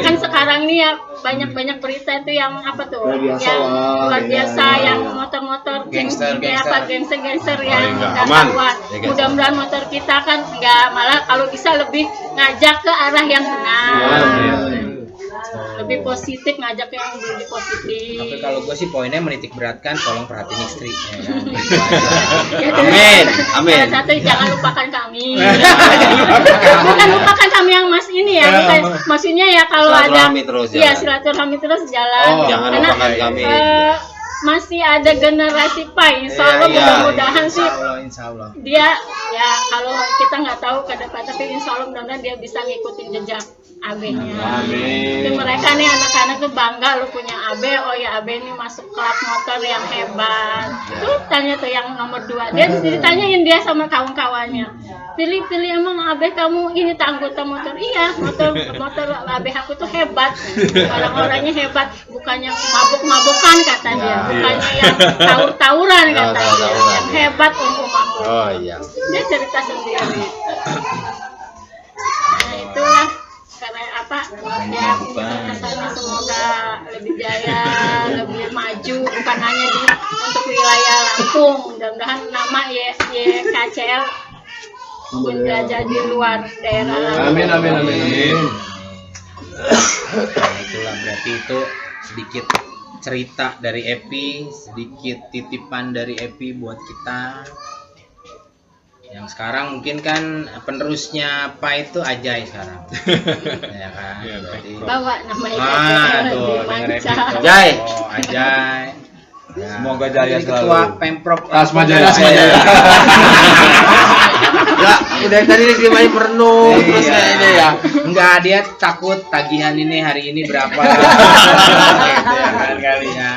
Kan sekarang nih ya banyak berita itu yang yang luar biasa, yang motor-motor gangster yang ketahuan. Mudah-mudahan motor kita kan nggak, malah kalau bisa lebih ngajak ke arah yang benar, lebih positif, ngajak yang lebih positif. Tapi kalau gue sih poinnya menitik beratkan, tolong perhatiin istri. Ya, Amin. Salah satu jangan lupakan kami. Bukan lupakan kami yang mas ini ya, bukan, maksudnya ya kalau ada silaturahmi terus silaturahmi terus jalan. Jangan lupakan kami. masih ada generasi Pai. Insya Allah mudah-mudahan sih Insya Allah. dia ya kalau kita nggak tahu ke depan, tapi insya Allah mudah-mudahan dia bisa ngikutin jejak AB-nya. Jadi mereka nih anak-anak tuh bangga lu punya AB. Oh ya AB ini masuk klub motor yang hebat. Tuh tanya tuh yang nomor 2. Dia ditanyain dia sama kawan-kawannya. Pilih emang AB kamu ini tak anggota motor? Iya, motor AB aku tuh hebat. Orang-orangnya hebat, bukannya mabuk-mabukan kata dia, bukannya yang tawur-tawuran kata dia. Yang hebat aku. Oh iya. Dia cerita sendiri. Nah itulah karena apa ya kesannya semoga lebih jaya, lebih maju, bukan hanya untuk wilayah Lampung. Mudah-mudahan nama YKCL menjadi di luar daerah. Amin. Nah, itulah berarti itu sedikit cerita dari Epi, sedikit titipan dari Epi buat kita. Yang sekarang mungkin kan penerusnya apa itu Ajay sekarang. Ya kan? Jadi, Bawa namanya tuh Manca. Ajay. Oh, Ajay. Ya. Semoga jaya Jadi selalu. Ketua Pemprov Tasma Jaya. Ya, udah tadi dikirimnya penuh terus kayaknya ya. Enggak, dia takut tagihan ini hari ini berapa. Gitu ya kan kalinya.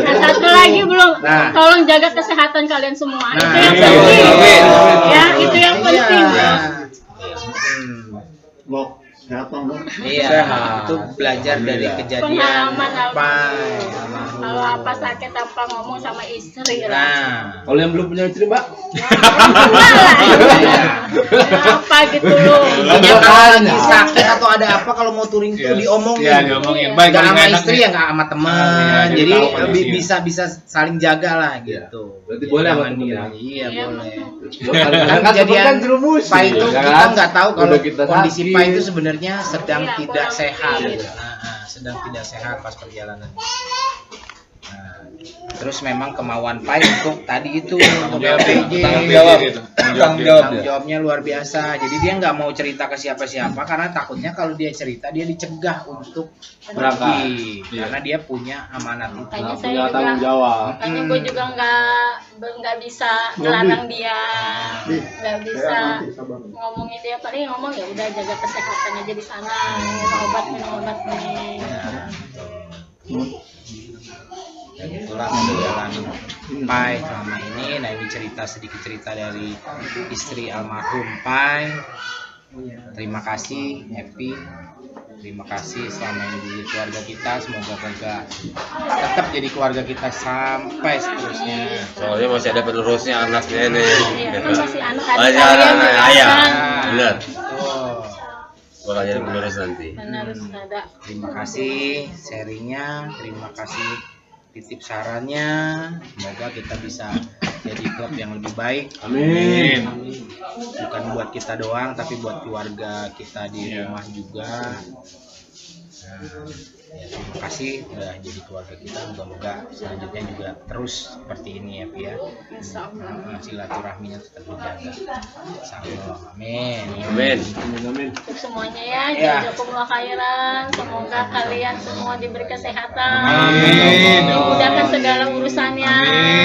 Nah, satu lagi belum. Nah. Tolong jaga kesehatan kalian semua. Nah, Itu yang iya, penting. amin. Ya, itu yang penting. Iya. Blok kesehatan dong. Iya, itu belajar dari kejadian Pengalaman apa. Kalau apa sakit apa ngomong sama istri lah. Nah, Kalau yang belum punya istri, Mbak, Apa gitu loh. intinya kalau lagi sakit atau ada apa kalau mau touring tuh diomongin. Iya, diomongin. Baik, Nggak sama paling istri enak ya nggak sama teman. Iya, jadi Jadi tahu kondisinya. bisa saling jaga lah gitu. berarti boleh sama Jangan temen dia. ya? Iya, Iya, boleh. Kan kejadian kan jerumus. Pak itu Ya kita kan? nggak tahu kalau Udah kita kondisi sakit. Pak itu sebenarnya sedang Iya, tidak kurang sehat. fit. Sedang tidak sehat pas perjalanan. Nah, terus memang kemauan Pak untuk tadi itu untuk LPG, Tanggung jawab gitu. Tanggung jawab tanggung dia. jawabnya luar biasa. Jadi dia nggak mau cerita ke siapa-siapa karena takutnya kalau dia cerita dia dicegah untuk pergi karena dia punya amanat itu. Makanya saya Punya juga tanggung jawab. makanya gue juga nggak bisa melarang dia, nggak bisa ngomongin dia, paling ngomong ya udah jaga kesehatan aja di sana, minum obat nih. Dan itulah perjalanan Pai selama ini. Nah ini sedikit cerita dari istri almarhum Pai. Terima kasih Happy. Terima kasih selama ini jadi keluarga kita. Semoga tetap jadi keluarga kita sampai seterusnya. Soalnya masih ada penerusnya anaknya ini. Iya, kan masih anak-anak Banyak kalian anak, juga ayah. kan. Benar. Oh, Bakal jadi penerus nanti. Benar, harus ada. terima kasih sharingnya. Terima kasih titip sarannya. Semoga kita bisa jadi klub yang lebih baik. Amin. Bukan buat kita doang tapi buat keluarga kita di rumah juga. Nah, ya, terima kasih udah jadi keluarga kita. Moga-moga selanjutnya juga terus seperti ini ya Pi ya. Silaturahminya tetap dijaga. Insyaallah. Amin. Amin. Untuk semuanya ya, Ya. jazakumullah khairan. Semoga kalian semua diberi kesehatan, Amin. dimudahkan segala urusannya,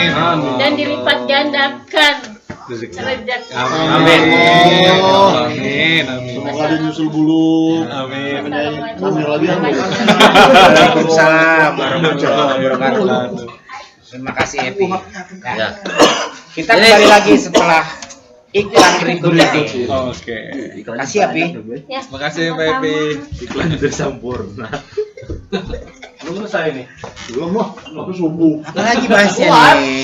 Amin. dan dilipat gandakan rezeki. Amin. Amin. Amin. Semoga dia nyusul bulu. Amin. Ambil lagi ya. Waalaikumsalam warahmatullahi wabarakatuh. Terima kasih Epi. Ya. Ya. Kita kembali lagi setelah iklan berikut ini. Oke. Kasih Epi. Ya, Terima kasih Pak Epi. Iklan udah sempurna. Belum selesai nih. Belum mah, aku subuh. Apa lagi bahasnya nih?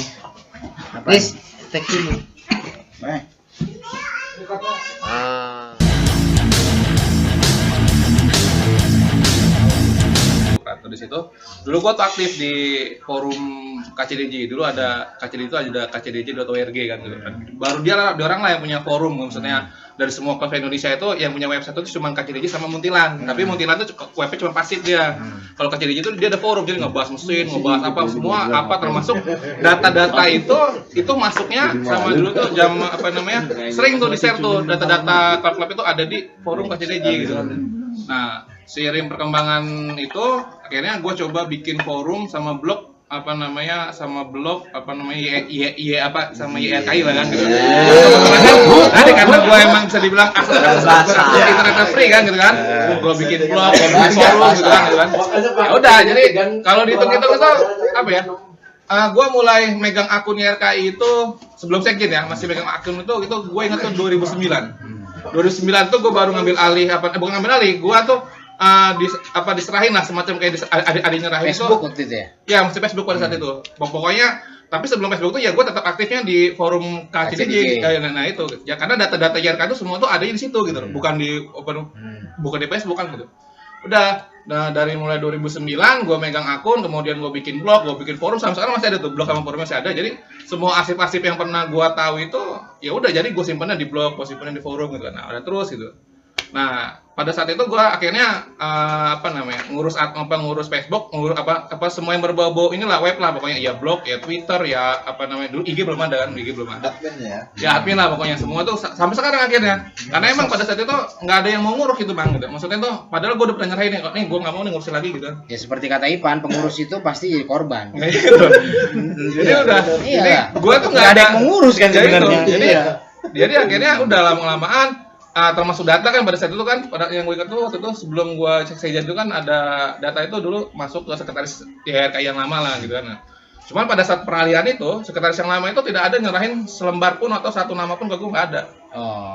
Please, take dulu. Ah. Di situ dulu gua tuh aktif di forum KCDJ. Dulu ada KCDJ itu ada kcdj.org kan gitu. Baru dia orang lah yang punya forum, maksudnya dari semua klub Indonesia itu yang punya website itu cuma KCDJ sama Muntilan. Tapi Muntilan itu webnya cuma pasif dia. Kalau KCDJ itu dia ada forum, jadi ngebahas mesin, ngebahas apa semua apa termasuk data-data itu masuknya sama dulu tuh jam apa namanya sering tuh di share tuh data-data klub-klub itu ada di forum KCDJ gitu. Nah, seiring perkembangan itu akhirnya gue coba bikin forum sama blog apa namanya sama blog apa namanya sama YRKI lah kan gitu. Tadi karena gue emang bisa dibilang akses internet free kan gitu kan. Gue bikin blog, gue bikin forum gitu kan. Ya udah, jadi kalau dihitung-hitung itu apa ya? Gue mulai megang akun YRKI itu sebelum Sekjen ya, masih megang akun itu gue ingat tuh 2009 tuh gue baru ngambil alih bukan ngambil alih, gue tuh diserahin lah semacam kayak nyerahin Facebook waktu itu ya? Ya masih Facebook pada saat itu. Pokoknya tapi sebelum Facebook itu ya gue tetap aktifnya di forum KCDJ. Nah itu ya karena data-data YRK itu semua tuh ada di situ gitu, bukan di Facebook kan gitu. Udah, nah dari mulai 2009 gue megang akun, kemudian gue bikin blog, gue bikin forum, sampai sekarang masih ada tuh blog sama forum masih ada. Jadi semua arsip-arsip yang pernah gue tahu itu ya udah jadi gue simpannya di blog, gue simpannya di forum gitu kan. Nah, ada terus gitu. Nah, pada saat itu gue akhirnya ngurus Facebook, semua yang berbau inilah web lah pokoknya, ya blog, ya Twitter, ya dulu IG belum ada kan, IG belum ada. Admin ya. Ya admin lah pokoknya semua tuh sampai sekarang akhirnya. Karena emang pada saat itu nggak ada yang mau ngurus gitu Bang gitu. Maksudnya tuh padahal gue udah pernah nyerahin nih gue nggak mau nih ngurusin lagi gitu. Ya seperti kata Ipan, pengurus itu pasti jadi korban. Gitu. Jadi udah. Jadi gue tuh nggak ada yang mengurus kan sebenarnya. Jadi akhirnya udah lama-lamaan termasuk data kan pada saat itu kan, pada yang gue ingat tuh waktu itu sebelum gue cek Sekjen itu kan ada data itu dulu masuk ke sekretaris YRKI yang lama lah gitu kan. Nah, cuman pada saat peralihan itu sekretaris yang lama itu tidak ada nyerahin selembar pun atau satu nama pun ke gue, nggak ada.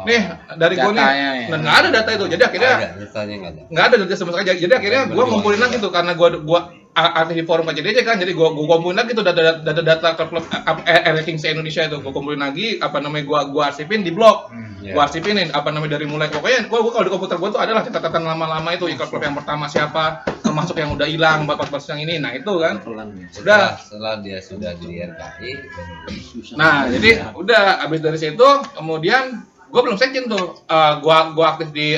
Nih dari gue nih, nggak ada data itu. Jadi akhirnya nggak ada data sama sekali. Jadi akhirnya gue ngumpulin lagi tuh karena gue aktif di forum KCDJ kan, jadi gue kumpulin lagi tuh data klub ranking se Indonesia itu, gue kumpulin lagi gue arsipin di blog, gue arsipin dari mulai pokoknya gue kalau di komputer gue tuh adalah catatan lama-lama itu klub yang pertama siapa, termasuk yang udah hilang, bapak yang ini, nah itu kan setelah dia sudah di RKI. Nah jadi udah abis dari situ kemudian gue belum Sekjen tuh, gue aktif di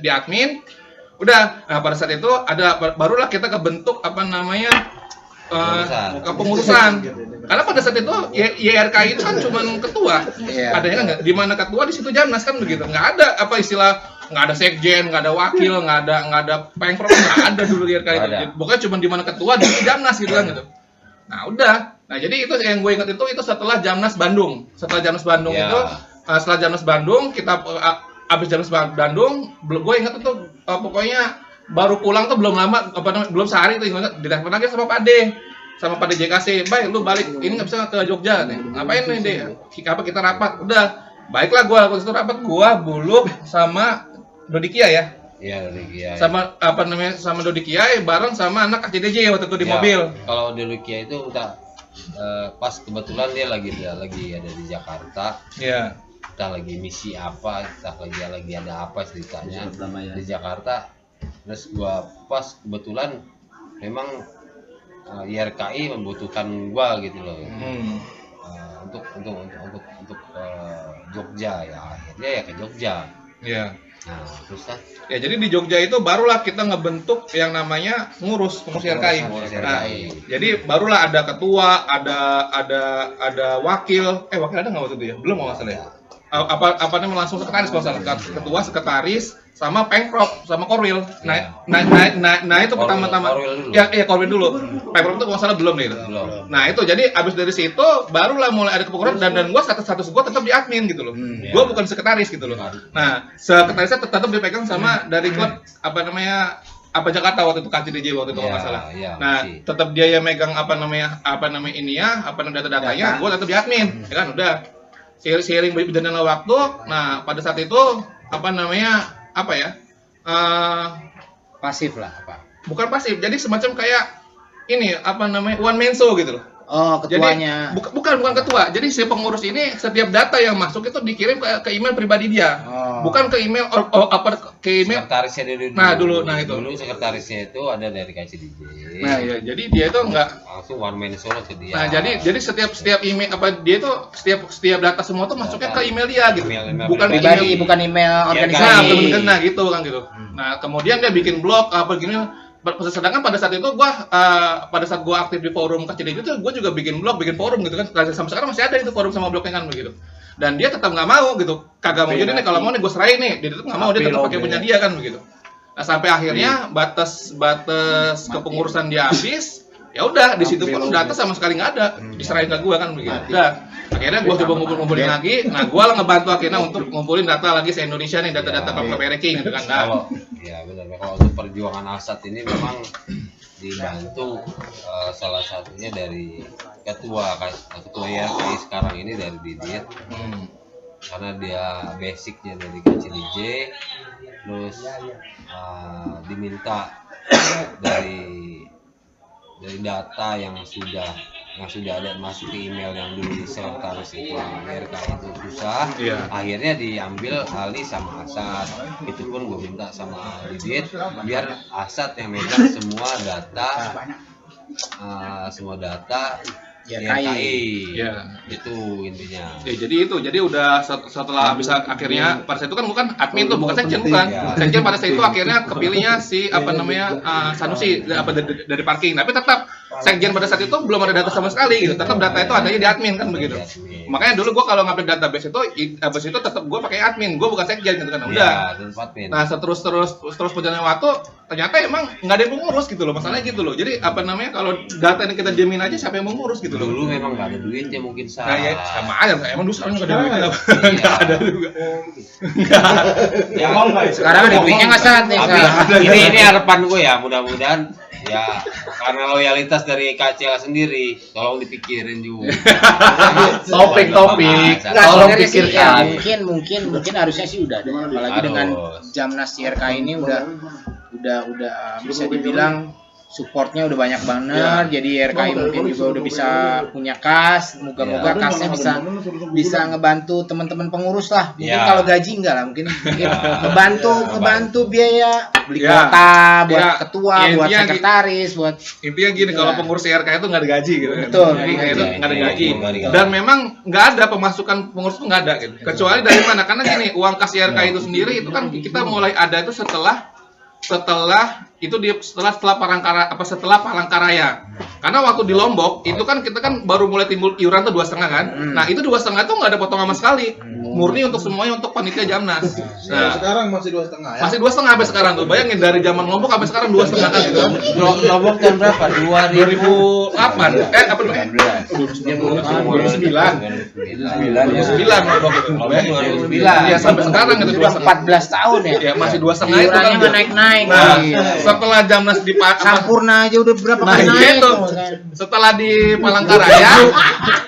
di admin. Udah, nah pada saat itu barulah kita kebentuk kepengurusan. Karena pada saat itu YRKI itu kan cuma ketua, adanya kan di mana ketua di situ Jamnas kan begitu, nggak ada nggak ada sekjen, nggak ada wakil, nggak ada pengprov, nggak ada dulu YRKI itu. Pokoknya cuma di mana ketua di situ Jamnas gitu kan gitu. Nah udah, nah jadi itu yang gue ingat itu setelah Jamnas Bandung, setelah Jamnas Bandung kita abis Jamnas Bandung, gue ingat itu pokoknya baru pulang tuh belum lama, belum sehari tuh ditelepon lagi sama Pak D JKC, baik lu balik, ini nggak bisa ke Jogja nih, ngapain nih deh, kita rapat, udah, baiklah gue waktu itu rapat, gue Buluk sama Dodikia ya. Iya, Dodikia. Sama sama Dodikia bareng sama anak KCDJ waktu itu di mobil. Kalau Dodikia itu udah pas kebetulan dia lagi ada di Jakarta. Iya. Entah lagi misi apa, entah lagi ada apa ceritanya di Jakarta. Terus gua pas kebetulan memang YRKI membutuhkan gua gitu loh. Untuk Jogja ya, akhirnya ya ke Jogja. Iya. Nah, terus kan? Ya jadi di Jogja itu barulah kita ngebentuk yang namanya pengurus YRKI. Nah, jadi barulah ada ketua, ada wakil. Wakil ada nggak waktu itu ya? Belum nggak salah ya. Langsung sekretaris kalau salah, ketua, sekretaris, sama pengprov, sama korwil. Nah itu pertama-tama ya korwil dulu. Pengprov itu kalau salah belum deh. Nah itu jadi abis dari situ barulah mulai ada kepengurusan dan gua status gua tetap di admin gitu loh. Gua bukan sekretaris gitu loh. Nah sekretarisnya tetap dipegang sama dari klub Jakarta waktu itu KCDJ waktu itu kalau nggak salah. Nah tetap dia yang megang data-datanya, gua tetap di admin, ya kan udah. Seiring berjalannya waktu, nah pada saat itu pasif lah bukan pasif, jadi semacam kayak ini one man show gitu loh. Oh, ketuanya. Jadi bukan ketua. Jadi si pengurus ini setiap data yang masuk itu dikirim ke email pribadi dia. Bukan ke email ke email sekretarisnya dulu. Dulu sekretarisnya itu ada dari KCDJ. Nah, ya, jadi dia itu enggak langsung one man show ke dia. Nah, jadi setiap email dia itu setiap data semua tuh masuknya ke email dia gitu. Bukan pribadi, bukan email organisasi. Nah, gitu kan gitu. Nah, kemudian dia bikin blog gini. Sedangkan pada saat itu pada saat gua aktif di forum KCDJ itu gua juga bikin blog, bikin forum gitu kan. Sampai sekarang masih ada itu forum sama blognya kan begitu. Dan dia tetap nggak mau gitu, kagak mau jadi nih kalau mau nih gua serahin nih, dia tetap nggak mau, dia tetap pakai punya dia kan begitu. Nah sampai akhirnya batas kepengurusan dia habis, Ya udah, di situ pun data sama sekali nggak ada, diserahin ke gue kan begitu. Udah, akhirnya gue coba ngumpulin lagi. Nah, gue lah ngebantu akhirnya untuk ngumpulin data lagi se Indonesia nih, data-data klub ranking gitu kan. Kalau ya benar, kalau untuk perjuangan Alsat ini memang dibantu salah satunya dari ketua YRKI sekarang ini dari Didit. Karena dia basicnya dari kecil DJ, terus diminta dari data yang sudah ada masuk ke email yang dulu disekretaris itu YRKI itu susah, akhirnya diambil alih sama Asad. Itu pun gue minta sama Didit biar Asad yang megang semua data YRKI. Itu intinya. Jadi udah setelah bisa akhirnya pada saat itu kan bukan admin tuh, bukan sekjen bukan. Sekjen pada saat itu akhirnya kepilihnya si Sanusi dari parking. Tapi tetap sekjen pada saat itu belum ada data sama sekali gitu. Tetap data itu adanya di admin kan begitu. Makanya dulu gua kalau ngupdate database itu tetap gua pakai admin. Gua bukan sekjen gitu kan. Udah. Nah, terus perjalanan waktu ternyata emang nggak ada yang mengurus gitu loh. Masalahnya gitu loh. Jadi kalau data ini kita diemin aja siapa yang mengurus gitu. Dulu memang nggak ada duitnya mungkin Nah, ya, sama aja, emang dulu sekarang nggak ada duitnya. Nggak ada juga. Sekarang ada duitnya nggak saat nih. Ini harapan gue ya, mudah-mudahan ya karena loyalitas dari KCL sendiri, tolong dipikirin juga. Topik. Tolong pikirkan. Mungkin harusnya sih udah deh. Apalagi dengan Jamnas YRKI ini udah bisa dibilang supportnya udah banyak banget, jadi YRKI mungkin juga udah bisa punya kas, moga-moga kasnya bisa ngebantu teman-teman pengurus lah. Mungkin kalau gaji enggak lah, mungkin ngebantu biaya beli kuota buat ketua, buat sekretaris, buat intinya gini, kalau pengurus YRKI itu nggak ada gaji gitu. Betul. Itu nggak ada gaji. Dan memang nggak ada pemasukan pengurus itu nggak ada gitu. Kecuali dari mana? Karena gini, uang kas YRKI itu sendiri itu kan kita mulai ada itu setelah Palangkaraya. Karena waktu di Lombok itu kan kita kan baru mulai timbul iuran tuh 2,5 kan. Nah, itu 2,5 tuh nggak ada potong sama sekali. Murni untuk semuanya untuk panitia Jamnas. Nah, sekarang masih 2,5 ya. Masih 2,5 sampai sekarang tuh. Bayangin dari zaman Lombok sampai sekarang 2,5 kan gitu. Lombok tahun berapa? 2008. Apa dulu? 2009 Lombok itu. 2009. Iya, sampai sekarang itu 14 tahun ya. Ya, masih 2,5 itu kan. Naik-naik. Nah, setelah Jamnas di Sampurna aja udah berapa kali naik itu. Setelah di Palangkaraya.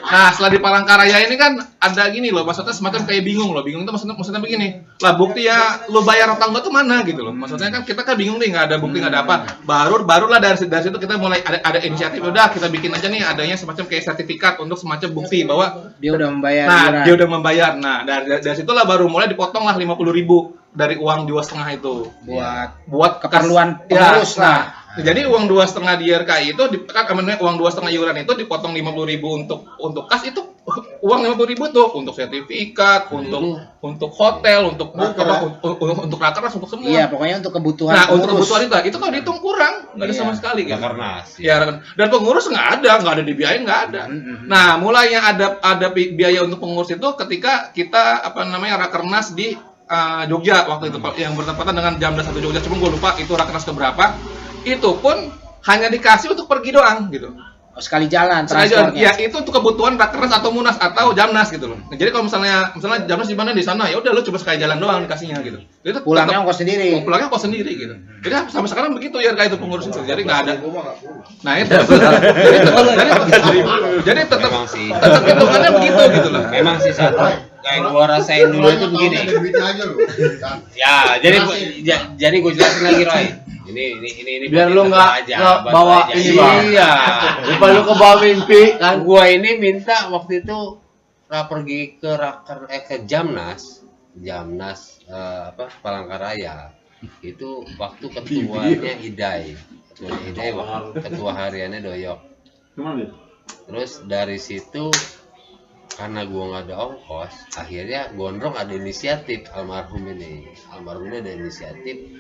Nah, setelah di Palangkaraya ini kan ada gini loh, maksudnya semacam kayak bingung loh. Bingung itu maksudnya begini. Lah bukti ya lu bayar atau enggak tuh mana gitu loh. Maksudnya kan kita kan bingung nih, enggak ada bukti, enggak ada apa. Barulah dari situ kita mulai ada inisiatif, udah kita bikin aja nih adanya semacam kayak sertifikat untuk semacam bukti bahwa dia udah membayar. Nah, dia udah membayar. Nah, dari situlah baru mulai dipotong lah 50.000 dari uang 2,5 itu buat keperluan pengurus lah. Jadi uang 2,5 di YRKI itu uang 2,5 iuran itu dipotong 50.000 untuk kas, itu uang 50.000 tuh untuk sertifikat, untuk hotel, untuk rakernas, untuk semua. Iya, pokoknya untuk kebutuhan. Nah, untuk kebutuhan itu kalau dihitung kurang, nggak ada sama sekali kan. Dan pengurus nggak ada dibiayain, nggak ada. Nah, mulainya ada biaya untuk pengurus itu ketika kita rakernas di Jogja waktu itu yang bertepatan dengan Jamnas 1 Jogja, cuma gue lupa itu rakernas keberapa. Itu pun hanya dikasih untuk pergi doang gitu. Sekali jalan. Ya, itu untuk kebutuhan rakernas atau munas atau Jamnas gitu loh. Nah, jadi kalau misalnya Jamnas di mana di sana, ya udah lu cuma sekali jalan doang dikasihnya gitu. Itu pulangnya ongkos sendiri. Pulangnya ongkos sendiri gitu. Jadi sampai sekarang begitu ya kayak itu pengurus itu. Jadi nggak ada. Nah, itu. Jadi tetap hitungannya begitu gitu loh. Memang sih satu kayak gua rasain dulu itu begini. Ya, jadi gua jelasin lagi, Roy. Ini biar lu nggak bawa ini bang. Iya. Lupa lu ke bawa mimpi kan. Gua ini minta waktu itu pergi ke Jamnas Palangkaraya. Itu waktu ketuanya Idai. Ketua hariannya Doyok. Terus dari situ karena gua nggak ada ongkos, akhirnya gondrong ada inisiatif almarhum ini ada inisiatif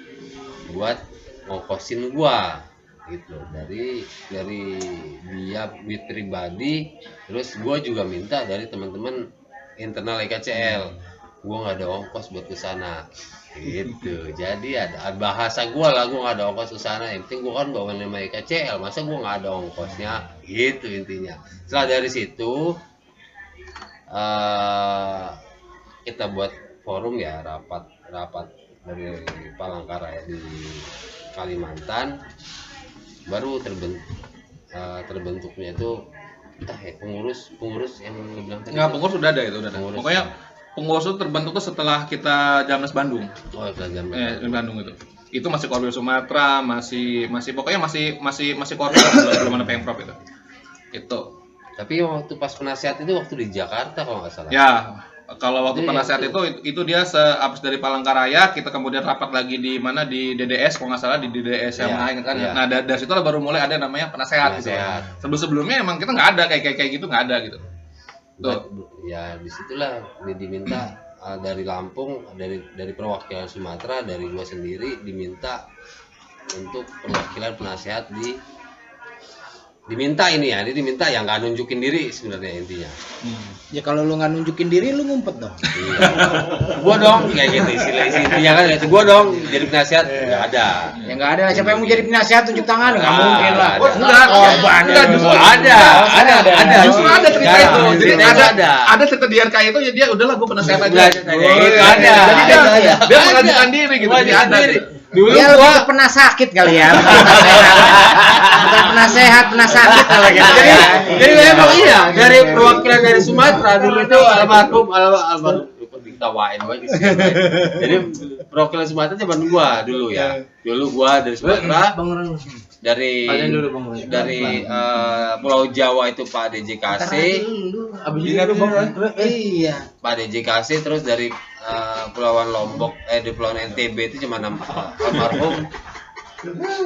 buat ngongkosin gua gitu dari dia duit pribadi, terus gua juga minta dari teman-teman internal EKCL gua nggak ada ongkos buat ke sana gitu. Jadi ada bahasa gua lah, gua nggak ada ongkos ke sana, yang penting gua kan bawa nama KCL, masa gua nggak ada ongkosnya gitu intinya. Setelah dari situ kita buat forum ya, rapat dari Palangkaraya di Kalimantan, baru terbentuknya itu entah ya pengurus yang lu bilang tadi. Nggak, pengurus sudah ada itu, udah ada. Pengurus. Pokoknya pengurus itu terbentuk tuh setelah kita Jamnas Bandung. Oh, setelah Jamnas Bandung itu. Itu masih Korwil Sumatera, masih pokoknya masih Korwil belum ada Pemprov itu. Itu. Tapi waktu pas penasihat itu waktu di Jakarta kalau nggak salah. Ya, kalau waktu Jadi penasihat itu dia habis dari Palangkaraya, kita kemudian rapat lagi di mana, di DDS kalau nggak salah, di DDS yang lain kan. Iya. Nah dari situ baru mulai ada namanya penasehat. Gitu. Sebelumnya emang kita nggak ada kayak gitu, nggak ada gitu. Tuh. Ya disitulah diminta dari Lampung, dari perwakilan Sumatera, dari gua sendiri diminta untuk perwakilan penasehat diminta yang nggak nunjukin diri sebenarnya intinya. Ya kalau lu nggak nunjukin diri, lu ngumpet dong. Iya. Gua dong kayak gitu intinya kan gitu. Gua dong jadi penasihat nggak ada. Ya nggak ada. Siapa yang mau jadi penasihat tunjuk tangan? Nggak mungkin lah. Enggak, justru ada. Justru ada cerita itu. Jadi ada cerita di RKI itu, ya dia udahlah gue penasehat aja. Ada. Jadi dia mengajukan diri gitu. Dia ada. Dulu ya, gua pernah sakit kali ya. Bukan penasehat, pernah sakit kali ya. Jadi memang iya, dari perwakilan dari Sumatera dulu itu almarhum ditawain banget. Jadi perwakilan Sumatera zaman gua dulu ya. Dulu gua dari Sumatera. Dari Pulau Jawa itu Pak DJKC. Iya. Pak DJKC, terus dari Pulauan Lombok, di Pulauan NTB itu cuma almarhum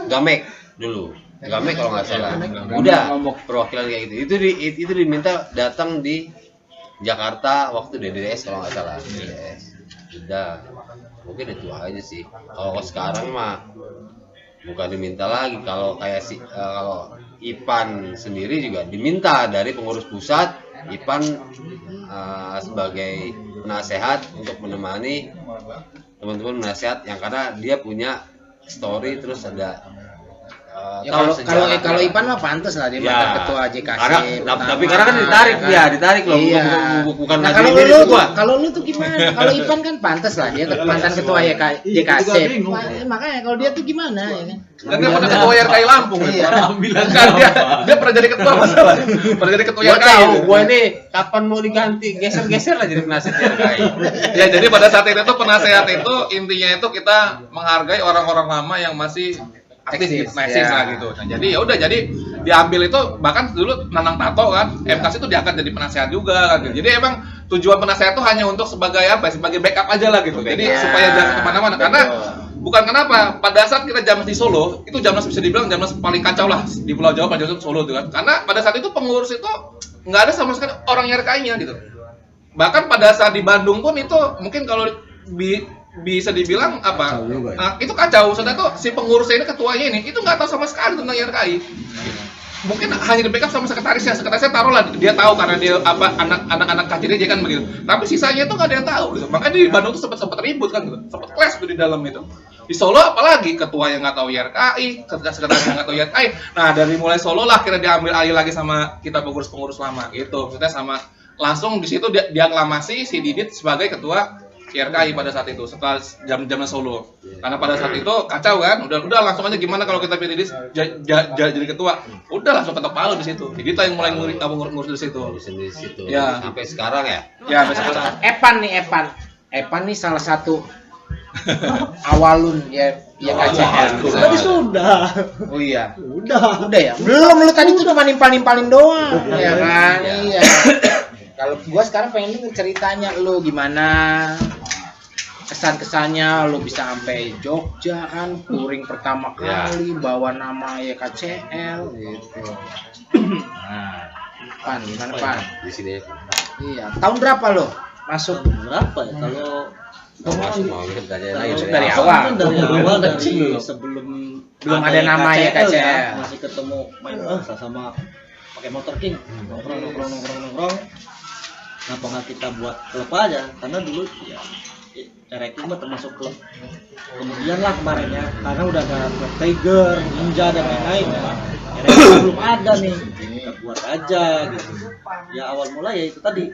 Gamek dulu. Gamek kalau nggak salah. Udah perwakilan kayak gitu. Itu diminta datang di Jakarta waktu DDS kalau nggak salah. Udah. Mungkin itu aja sih. Kalau sekarang mah bukan diminta lagi. Kalau kayak kalau Ipan sendiri juga diminta dari pengurus pusat, Ipan sebagai penasehat untuk menemani teman-teman penasehat yang karena dia punya story, terus ada ya, kalau Ipan mah pantas lah dia mantan ketua JKC. Tapi karena kan ditarik loh. Iya. Bukan nah, kalau lu tuh gimana? Kalau Ipan kan pantas lah dia mantan ketua JKC. Makanya kalau dia tuh gimana ya kan? Dan dia pernah ketua RKI Lampung. Dia pernah jadi ketua masalah. Pernah jadi ketua RKI. Gua ini kapan mau diganti? Geser lah jadi penasehat RKI. Ya jadi pada saat itu penasehat itu intinya itu kita menghargai orang-orang lama yang masih aktif di penasehat lah gitu. Nah, jadi ya udah, jadi diambil itu, bahkan dulu Nanang Tato kan, MKS itu diangkat jadi penasehat juga kan. Jadi emang tujuan penasehat itu hanya untuk sebagai apa? Sebagai backup aja lah gitu. Jadi supaya jangan kemana-mana. Karena bukan kenapa, pada saat kita Jamnas di Solo, itu Jamnas bisa dibilang Jamnas paling kacau lah di Pulau Jawa, pada Solo itu kan. Karena pada saat itu pengurus itu nggak ada sama sekali orang RKI-nya gitu. Bahkan pada saat di Bandung pun itu mungkin kalau bisa dibilang apa? Itu kacau. Soalnya tuh si pengurusnya ini, ketuanya ini, itu nggak tahu sama sekali tentang RKI. Mungkin hanya di backup sama sekretarisnya. Sekretarisnya taruhlah dia tahu karena dia apa anak-anak kecilnya dia kan begitu. Tapi sisanya itu nggak ada yang tahu gitu. Makanya di Bandung tuh sempat ribut kan gitu. Sempat clash tuh di dalam itu. Di Solo apalagi ketua yang nggak tahu RKI, sekretaris yang nggak tahu RKI. Nah dari mulai Solo lah akhirnya diambil alih lagi sama kita pengurus-pengurus lama gitu. Maksudnya sama langsung di situ diaklamasi si Didit sebagai ketua RKI pada saat itu, setelah zaman Solo. Karena pada saat itu kacau kan, udah langsung aja gimana kalau kita pilih jadi ketua. Udah langsung ketok palu di situ. Jadi kita yang mulai ngurus di situ. Ya. Sampai sekarang ya? Ya, sampai sekarang. Epan nih salah satu awalun ya KCL. Tadi sudah. Oh iya. Udah ya. Belum, lu tadi tuh cuma nimpalin doang. Ya kan? Iya. Kalau gua sekarang pengen denger ceritanya lu gimana, kesan-kesannya lu bisa sampai Jogja kan, touring pertama kali bawa nama KCL gitu. Nah, Pan, gimana Pan? Di sini. Iya, tahun berapa lo masuk? Berapa ya kalau masuk dari awal kecil, sebelum belum ada nama KCL. Masih ketemu main sama pakai motor king, nongkrong. Kenapa nggak kita buat klub aja? Karena dulu ya Reking mah termasuk klub. Kemudian lah kemarin ya, karena udah ada klub Tiger, Ninja dan lain-lain ya. Reking belum ada nih, kita buat aja gitu. Ya awal mula ya itu tadi,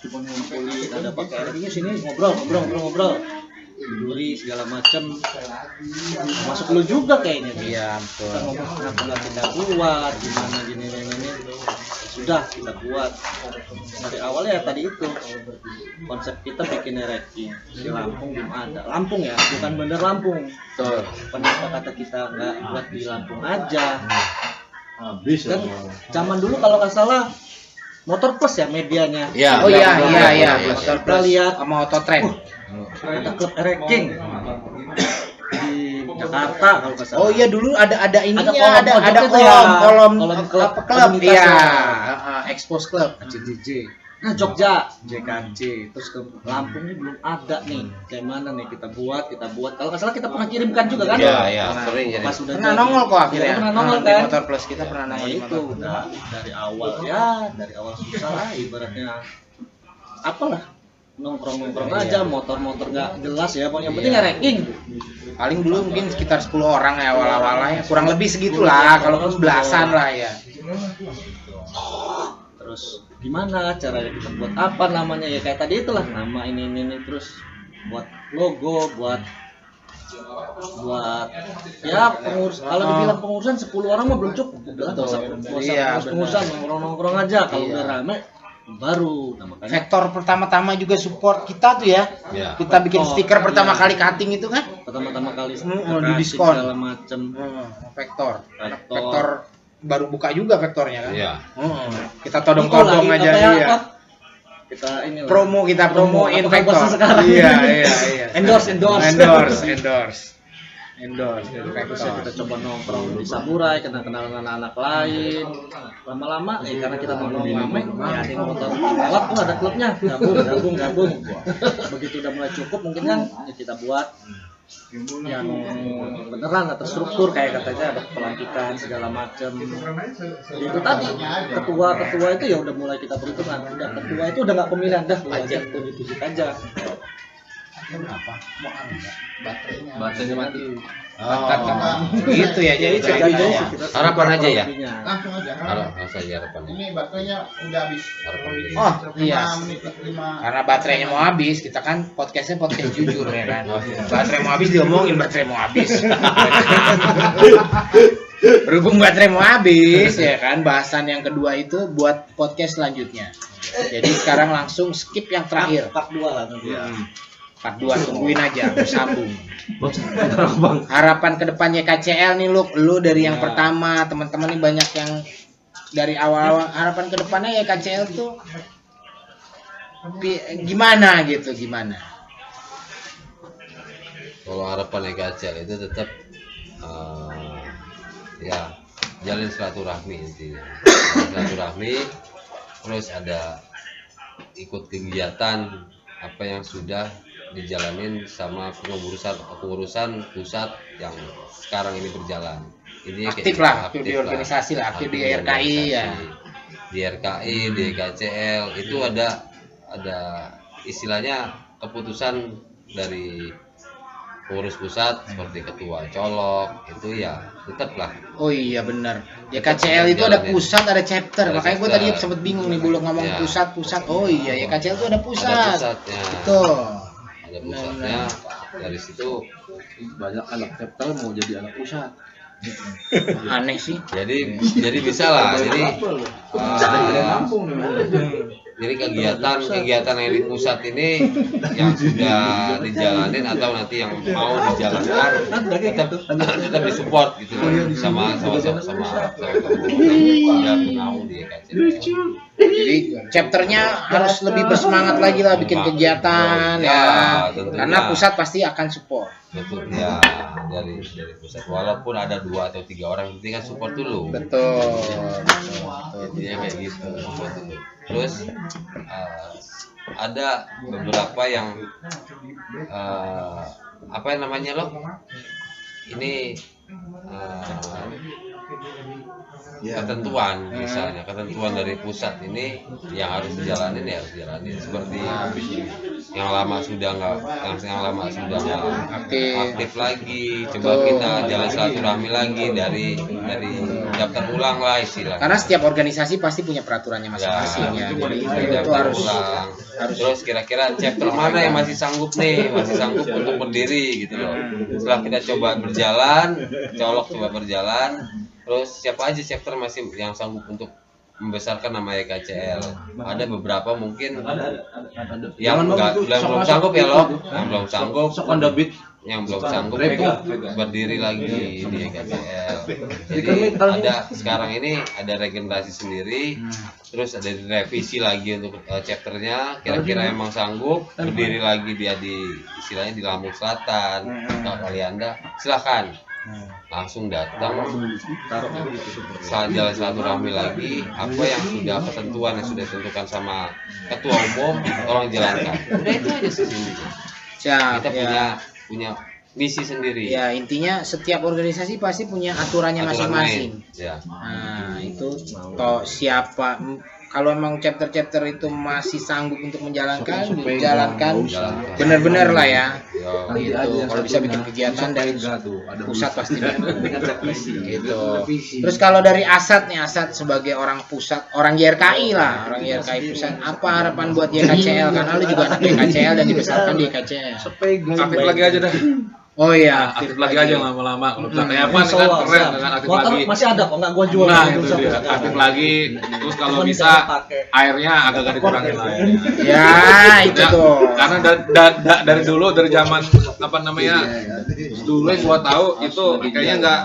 cuma ngumpulin ada pakai Rekingnya sini ngobrol. Duri segala macam, masuk lu juga kayaknya. Iya, betul. Kita ngomong kenapa nggak kita buat, gimana gini. Sudah kita buat dari awalnya ya tadi itu konsep kita bikin Reking di Lampung belum ada. Lampung ya, bukan bener Lampung. Betul. Kenapa kata kita nggak buat di Lampung aja? Habis kan zaman dulu kalau nggak salah Motor Plus ya medianya. Iya. Oh iya. Motor Kita Plus lihat sama Autotrend. ada klub Reking di Jakarta kalau nggak salah. Oh iya dulu ada ininya, Ada ada kolom klub komunitas iya. ya. Expose Club. JJJ. Nah Jogja, JKJ, terus ke Lampung ini belum ada nih. Kayak mana nih kita buat. Kalau nggak salah kita pernah kirimkan juga kan? Iya, sering jadi. Pas udah Pernah nongol kok akhirnya. Pernah nongol Di kan? Motor Plus kita pernah Nah nongol di itu Motor Plus. udah dari awal susah lah ibaratnya. Apalah nongkrong aja, motor nggak jelas ya. Pokoknya penting ya Reking. Paling dulu mungkin sekitar 10 orang ya awal-awalnya. Kurang lebih segitulah, kalaupun belasan lah ya. Terus gimana caranya kita buat apa namanya ya kayak tadi itulah nama ini terus buat logo buat ya pengurus. Kalau dibilang pengurusan 10 orang mah belum cukup. Udah Iya, pengurusan nongkrong aja. Kalau udah rame baru. Nah, makanya Vektor pertama-tama juga support kita tuh ya. Iya. Kita bikin stiker pertama kali cutting itu kan. pertama kali di diskon segala macem. Vektor baru buka juga Vektornya kan. Iya. Kita todong-todong aja dia. Kita ini Kita promoin Vektor. Iya. Endorse dari Terus Vektor. ya kita coba nongkrong di Saburai, kenal-kenalan anak-anak lain. Lama-lama karena kita nongkrong rame, ya ada yang motor balap tuh ada klubnya, gabung. Begitu udah mulai cukup mungkin kan ya kita buat yang beneran atau struktur kayak katanya ada pelantikan segala macam. Itu tadi ketua itu ya udah mulai kita perhitungan. Udah ketua itu udah nggak pemilihan dah, aja tunjuk aja. Baterainya mati. Gitu ya. Jadi ceritanya Harapan aja ya. Langsung aja. Langsung saja harapannya. Ini baterainya udah habis. Oh iya. 5 menit. Karena baterainya mau habis, kita kan podcastnya podcast jujur ya kan. Baterai mau habis diomongin baterai mau habis. Berhubung baterai mau habis ya kan, bahasan yang kedua itu buat podcast selanjutnya. Jadi sekarang langsung skip yang terakhir. Part 2 lah nanti. Part 2 tungguin aja, sambung. Harapan kedepannya KCL nih lu dari yang pertama, teman-teman nih banyak yang dari awal-awal. Harapan kedepannya ya KCL tuh gimana? Kalau harapan KCL itu tetap ya jalin silaturahmi intinya. Silaturahmi, terus ada ikut kegiatan apa yang sudah dijalanin sama pengurusan pusat yang sekarang ini berjalan. Ini aktif lah, aktif di organisasi lah, aktif di RKI ya. Di RKI, di KCL itu ada istilahnya keputusan dari pengurus pusat seperti ketua colok itu ya tetaplah. Oh iya benar. Ya KCL itu ada pusat, ada chapter. Makanya gue tadi sempat bingung nih Buluk ngomong pusat. Oh iya ya KCL itu ada pusat. Ada pusatnya. Betul. Ada pusatnya. Dari situ banyak anak chapter mau jadi anak pusat. Aneh sih. Jadi bisa lah. Jadi kegiatan yang di pusat ini yang sudah dijalanin atau nanti yang mau dijalankan tetap disupport gitu sama Jadi chapternya harus lebih bersemangat lagi lah bikin kegiatan ya. Karena pusat pasti akan support. Betul ya, dari pusat walaupun ada 2 atau 3 orang penting kan support dulu. Betul. Intinya kayak gitu. Terus ada beberapa yang apa namanya loh? Ini ketentuan, misalnya ketentuan dari pusat ini yang harus dijalanin ya harus dijalanin. Seperti yang lama sudah nggak aktif lagi, coba kita jalan silaturahmi lagi dari daftar ulang lah istilahnya. Karena setiap organisasi pasti punya peraturannya masing-masing ya. Jadi itu harus Terus kira-kira chapter mana yang masih sanggup untuk berdiri gitu loh. Setelah kita coba berjalan, coba berjalan, terus siapa aja chapter masih yang sanggup untuk membesarkan nama YKCL. Ada beberapa mungkin yang belum sanggup ya loh, yang belum sanggup untuk berdiri lagi di YKCL. Jadi ada sekarang ini ada regenerasi sendiri, terus ada revisi lagi untuk chapternya. Kira-kira emang sanggup berdiri lagi dia di istilahnya di Lampung Selatan, Kalianda, silakan langsung datang jalan silaturahmi lagi. Apa yang sudah ketentuan yang sudah ditentukan sama ketua umum tolong jalankan. Udah itu aja sih. Kita punya misi sendiri. Ya intinya setiap organisasi pasti punya aturannya masing-masing. Ya. Nah itu toh siapa kalau emang chapter-chapter itu masih sanggup untuk menjalankan benar-benar lah ya. Gitu. Kalau bisa bikin kegiatan dari pusat pasti gitu. Terus kalau dari Asad sebagai orang pusat, orang YRKI lah, orang YRKI pusat, apa harapan buat YKCL? Karena lu juga anak YKCL dan dibesarkan di YKCL. Aktif lagi aja dah. Oh iya, aktif lagi aja lama-lama. Kalau misalnya kayak apa kan keren dengan aktif lagi. Masih ada kok, nggak gua jual. Nah, itu dia. Aktif lagi. Terus kalau bisa airnya agak dikurangin lah. Ya, itu tuh. Karena dari dulu dari zaman apa namanya? Dulu gua tahu itu kayaknya enggak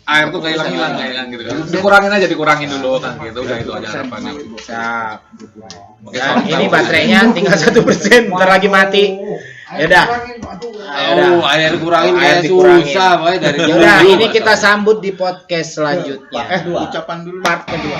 air tuh kayak hilang gitu kan. Dikurangin dulu kan gitu. Udah itu aja harapannya. Siap. Dan ini baterainya tinggal 1%, bentar lagi mati. Yaudah. Air dikurangin kayak susah boy dari dulu. Yaudah, ini kita sambut di podcast selanjutnya. Ucapan dulu. Part kedua.